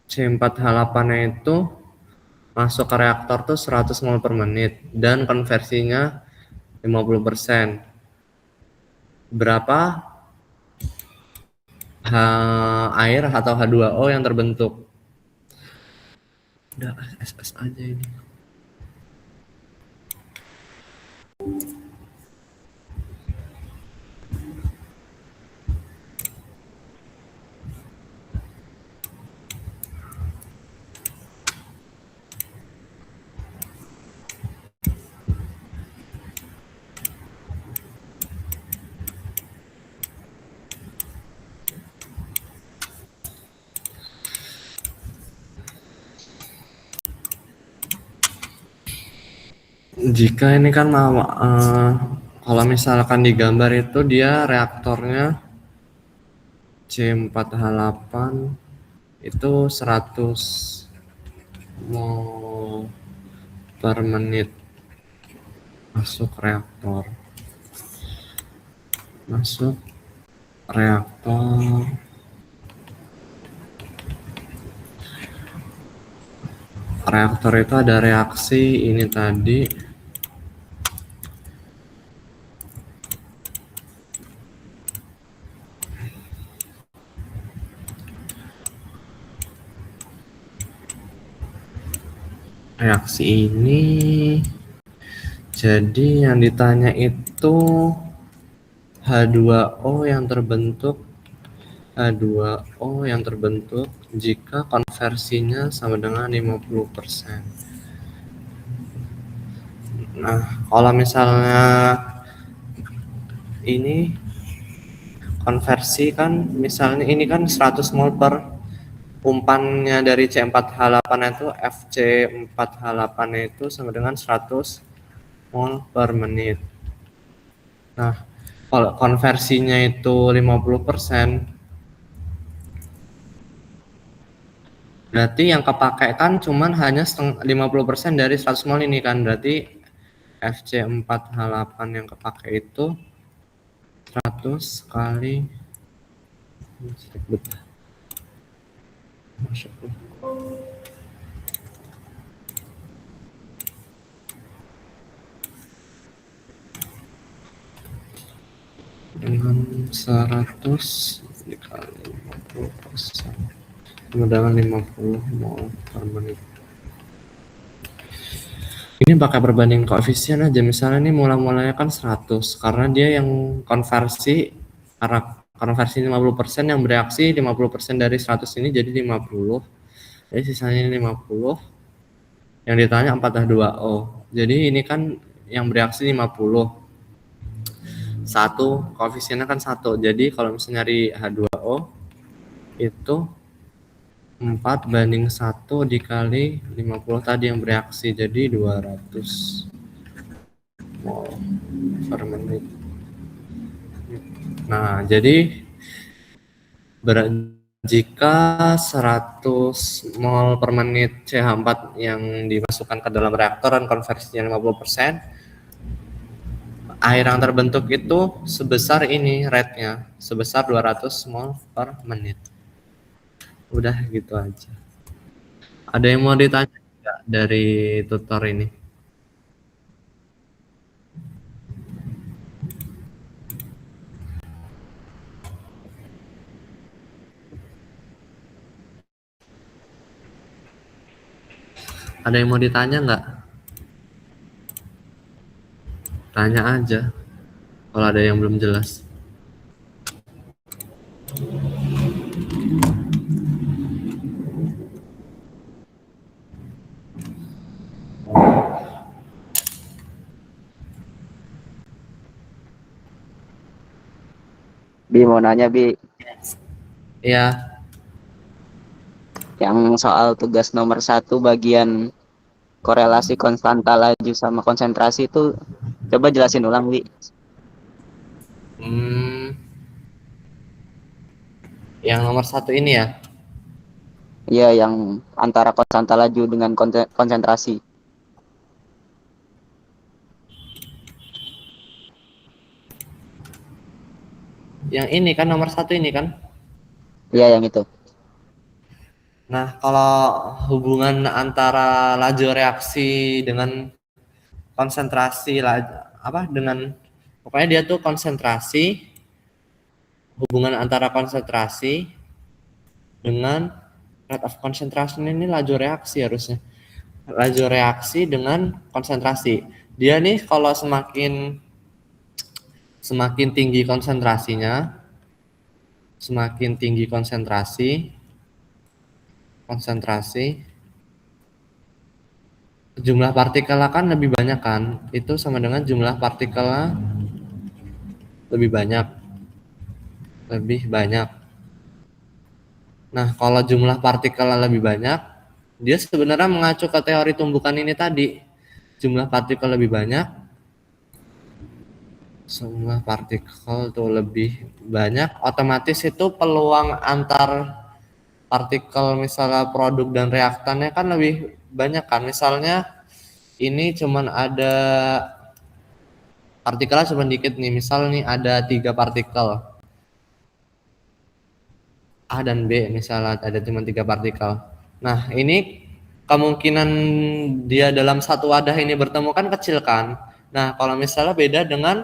C4H8-nya itu masuk ke reaktor tuh 100 mol per menit dan konversinya 50%. Berapa air atau H2O yang terbentuk? Udah SS aja ini. Jika ini kan kalau misalkan di gambar itu dia reaktornya C4H8 itu 100 mol per menit masuk reaktor. Reaktor itu ada reaksi ini tadi reaksi ini, jadi yang ditanya itu H2O yang terbentuk H2O yang terbentuk jika konversinya sama dengan 50%. Nah, kalau misalnya ini konversi kan, misalnya ini kan 100 mol per umpannya dari C4H8 itu, FC4H8 itu sama dengan 100 mol per menit. Nah, kalau konversinya itu 50%, berarti yang kepakai kan cuman hanya 50% dari 100 mol ini kan, berarti FC4H8 yang kepakai itu 100 kali dengan 100 dikali 50% sama dengan 50 mol per menit. Ini pakai perbanding koefisien aja, misalnya ini mulanya kan 100 karena dia yang konversi 50% yang bereaksi 50% dari 100 ini jadi 50. Jadi sisanya 50. Yang ditanya 4H2O. Jadi ini kan yang bereaksi 50. 1 koefisiennya kan 1. Jadi kalau misalnya nyari H2O itu 4/1 dikali 50 tadi yang bereaksi, jadi 200 mol per menit. Nah, jadi jika 100 mol per menit CH4 yang dimasukkan ke dalam reaktor dan konversinya 50%, air yang terbentuk itu sebesar ini rate-nya, sebesar 200 mol per menit. Udah gitu aja. Ada yang mau ditanya nggak dari tutor ini? Ada yang mau ditanya nggak? Tanya aja kalau ada yang belum jelas. Bi mau nanya Bi, Ya, yang soal tugas nomor 1 bagian korelasi konstanta laju sama konsentrasi itu coba jelasin ulang Bi. Yang nomor 1 ini ya. Iya, yang antara konstanta laju dengan konsentrasi. Yang ini kan nomor 1 ini kan. Iya, yang itu. Nah, kalau hubungan antara laju reaksi dengan konsentrasi dengan pokoknya dia tuh konsentrasi, hubungan antara konsentrasi dengan rate of concentration ini laju reaksi harusnya. Laju reaksi dengan konsentrasi. Dia nih kalau semakin tinggi konsentrasinya, semakin tinggi konsentrasi jumlah partikelnya kan lebih banyak kan, itu sama dengan jumlah partikelnya lebih banyak. Nah, kalau jumlah partikelnya lebih banyak, dia sebenarnya mengacu ke teori tumbukan ini tadi. Jumlah partikel lebih banyak, jumlah partikel tuh lebih banyak, otomatis itu peluang antar partikel misalnya produk dan reaktannya kan lebih banyak kan. Misalnya ini cuman ada partikelnya cuma dikit nih, misal nih ada 3 partikel A dan B, misalnya ada cuma 3 partikel. Nah, ini kemungkinan dia dalam satu wadah ini bertemu kan kecil kan. Nah, kalau misalnya beda dengan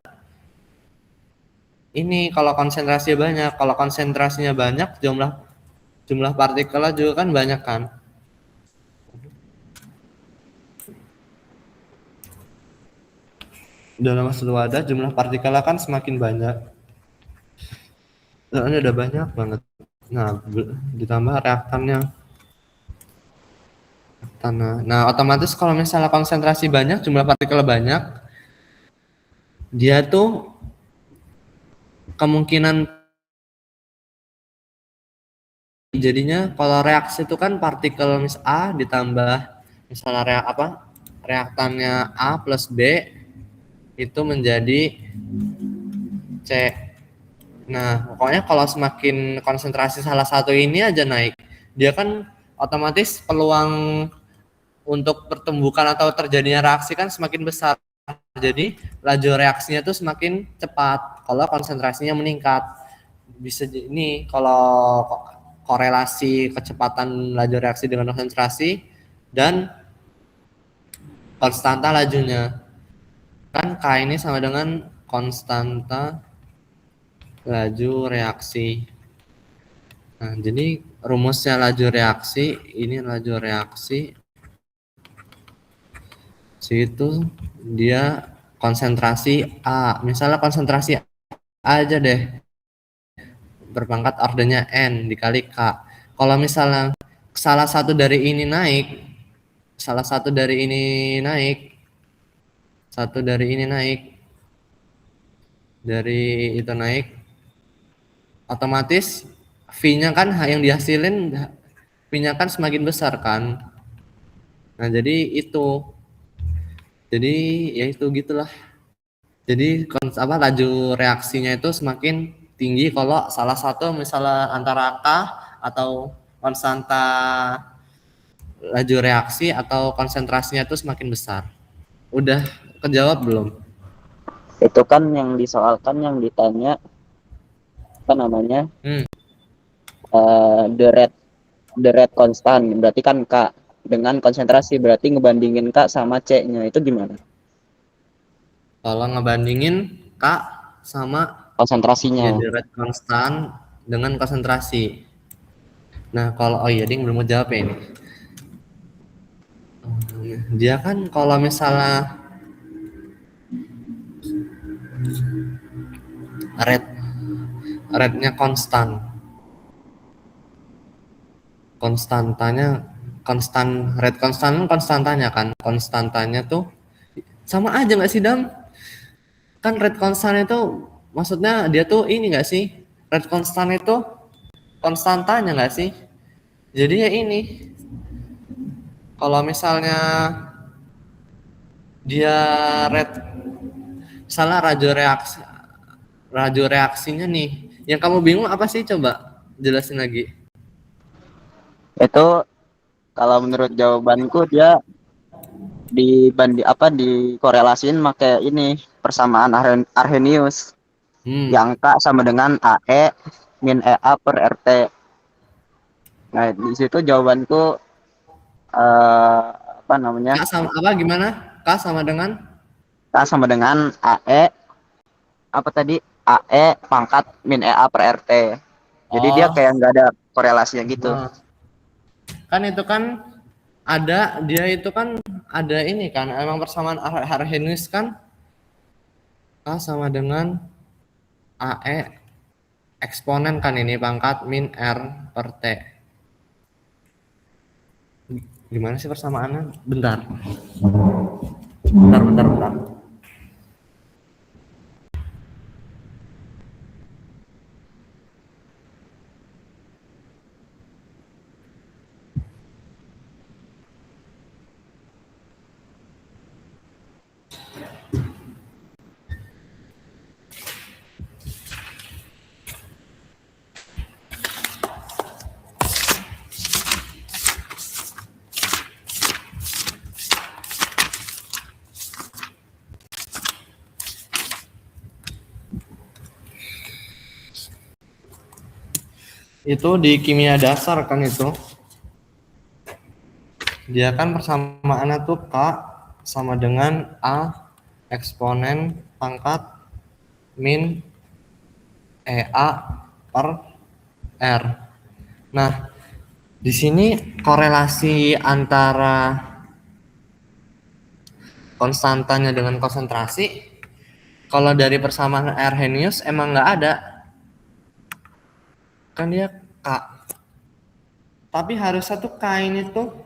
ini, kalau konsentrasinya banyak, kalau konsentrasinya banyak, jumlah partikelnya juga kan banyak kan. Dalam satu wadah jumlah partikelnya kan semakin banyak. Soalnya udah banyak banget. Nah, ditambah reaktannya. Nah, otomatis kalau misalnya konsentrasi banyak, jumlah partikel banyak, dia tuh kemungkinan jadinya kalau reaksi itu kan partikel A ditambah misalnya reaktannya A plus B itu menjadi C. Nah, pokoknya kalau semakin konsentrasi salah satu ini aja naik, dia kan otomatis peluang untuk pertumbuhan atau terjadinya reaksi kan semakin besar. Jadi laju reaksinya tuh semakin cepat kalau konsentrasinya meningkat. Bisa ini kalau korelasi kecepatan laju reaksi dengan konsentrasi dan konstanta lajunya. Kan K ini sama dengan konstanta laju reaksi. Nah, jadi rumusnya laju reaksi, ini laju reaksi itu dia konsentrasi A. Misalnya konsentrasi A aja deh. Berpangkat ordernya N dikali K. Kalau misalnya salah satu dari ini naik, satu dari ini naik, otomatis V-nya kan yang dihasilin, V-nya kan semakin besar kan. Nah, jadi ya itu gitulah. Jadi laju reaksinya itu semakin tinggi kalau salah satu misalnya antara K atau konstanta laju reaksi atau konsentrasinya itu semakin besar. Udah kejawab belum? Itu kan yang disoalkan, yang ditanya apa namanya? The rate konstan, berarti kan K dengan konsentrasi, berarti ngebandingin K sama C-nya itu gimana? Kalau ngebandingin K sama konsentrasinya. the rate konstan dengan konsentrasi. Nah, kalau Ding belum mau jawab ya ini. Dia kan kalau misalnya rate-nya konstan. Rate konstantanya kan. Konstantanya tuh sama aja nggak sih, Dam? Kan rate konstan itu maksudnya dia tuh ini nggak sih? Rate konstan itu konstantanya nggak sih? Jadi ya ini. Kalau misalnya dia salah radio reaksinya nih. Yang kamu bingung apa sih, coba jelasin lagi. Itu kalau menurut jawabanku dia dikorelasiin pakai ini persamaan Arrhenius. Yang K sama dengan AE min EA per RT. Nah, di situ jawabanku apa namanya? K sama apa gimana? K sama dengan AE apa tadi? AE pangkat min EA per RT. Jadi dia kayak nggak ada korelasinya gitu. Kan itu kan dia itu kan ada ini kan, emang persamaan Arrhenius kan K sama dengan AE eksponen kan ini pangkat min R per T. Gimana sih persamaannya? Bentar. Itu di kimia dasar kan itu. Dia kan persamaannya tuh K sama dengan A eksponen pangkat min EA per R. Nah, di sini korelasi antara konstantanya dengan konsentrasi kalau dari persamaan Arrhenius emang nggak ada. Kan dia K. Tapi harusnya tuh K ini tuh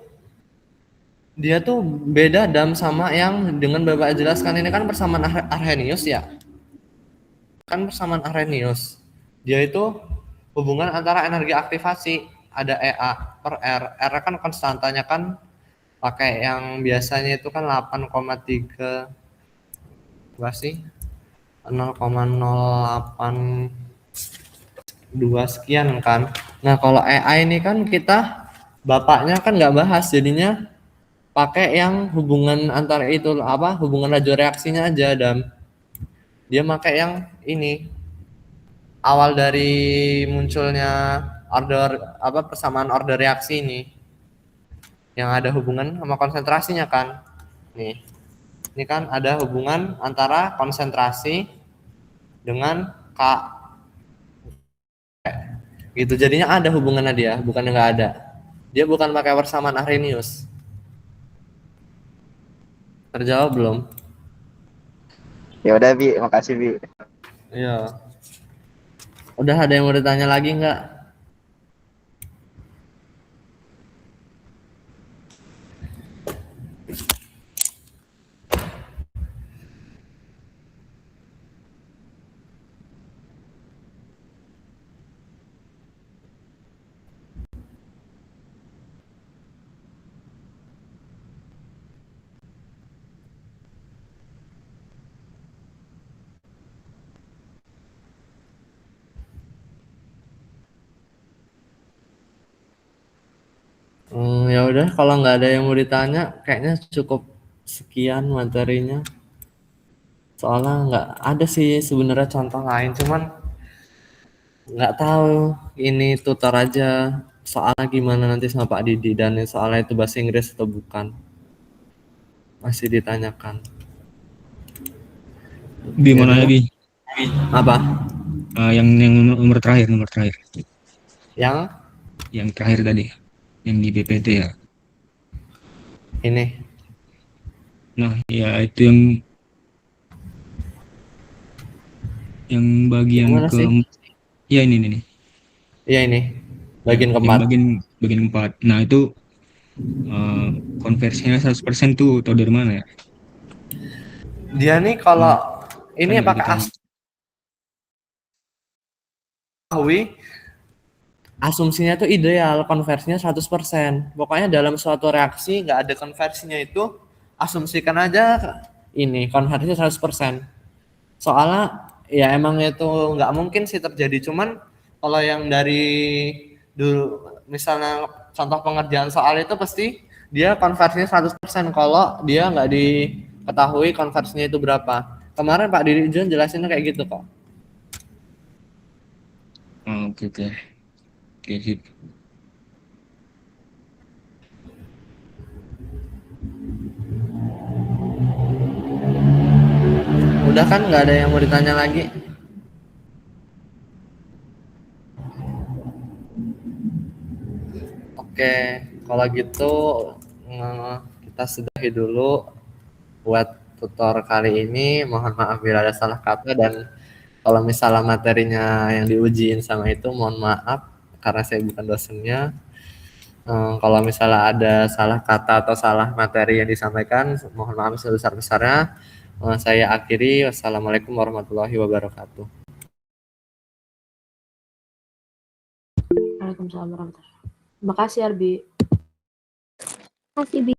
dia tuh beda dam sama yang dengan Bapak jelaskan ini kan persamaan Arrhenius ya. Kan persamaan Arrhenius. Dia itu hubungan antara energi aktivasi ada EA per R. R kan konstantanya kan pakai yang biasanya itu kan 8,3 berapa sih? 0,082 sekian kan. Nah, kalau EA ini kan kita bapaknya kan nggak bahas, jadinya pakai yang hubungan antara itu apa? Hubungan laju reaksinya aja dan dia pakai yang ini awal dari munculnya order apa persamaan order reaksi ini yang ada hubungan sama konsentrasinya kan. Nih. Ini kan ada hubungan antara konsentrasi dengan K gitu, jadinya ada hubungannya dia, bukan nggak ada. Dia bukan pakai persamaan Arrhenius. Terjawab belum? Ya udah Bi, makasih Bi. Iya. Udah ada yang mau ditanya lagi nggak? Ya udah, kalau nggak ada yang mau ditanya, kayaknya cukup sekian materinya. Soalnya nggak ada sih sebenarnya contoh lain, cuman nggak tahu ini tutor aja soalnya gimana nanti sama Pak Didi dan soalnya itu bahasa Inggris atau bukan masih ditanyakan. Bi mana Ya, lagi? apa? Yang nomor terakhir Yang yang terakhir tadi, yang di BPT ya. ini Nah, ya itu yang bagian gimana ke sih? ya ini. Iya ini bagian Ya, yang keempat. bagian keempat. Nah, itu konversinya 100% tuh tau dari mana ya? Dia nih kalau Kan ini nggak pakai ditanya. asumsinya tuh ideal, konversinya 100%. Pokoknya dalam suatu reaksi nggak ada konversinya itu, asumsikan aja ini konversinya 100%. Soalnya ya emang itu nggak mungkin sih terjadi, cuman kalau yang dari dulu misalnya contoh pengerjaan soal itu pasti dia konversinya 100% kalau dia nggak diketahui konversinya itu berapa. Kemarin Pak Didi Jun jelasinnya kayak gitu kok. Oh, oke oke. Oke, sip. Udah kan nggak ada yang mau ditanya lagi. Oke, kalau gitu kita sudahi dulu buat tutor kali ini. Mohon maaf bila ada salah kata dan kalau misalnya materinya yang diujiin sama itu mohon maaf karena saya bukan dosennya. Kalau misalnya ada salah kata atau salah materi yang disampaikan, mohon maaf sebesar-besarnya. Saya akhiri. Wassalamualaikum warahmatullahi wabarakatuh. Waalaikumsalam warahmatullahi wabarakatuh. Makasih Arbi. Makasih, Bi.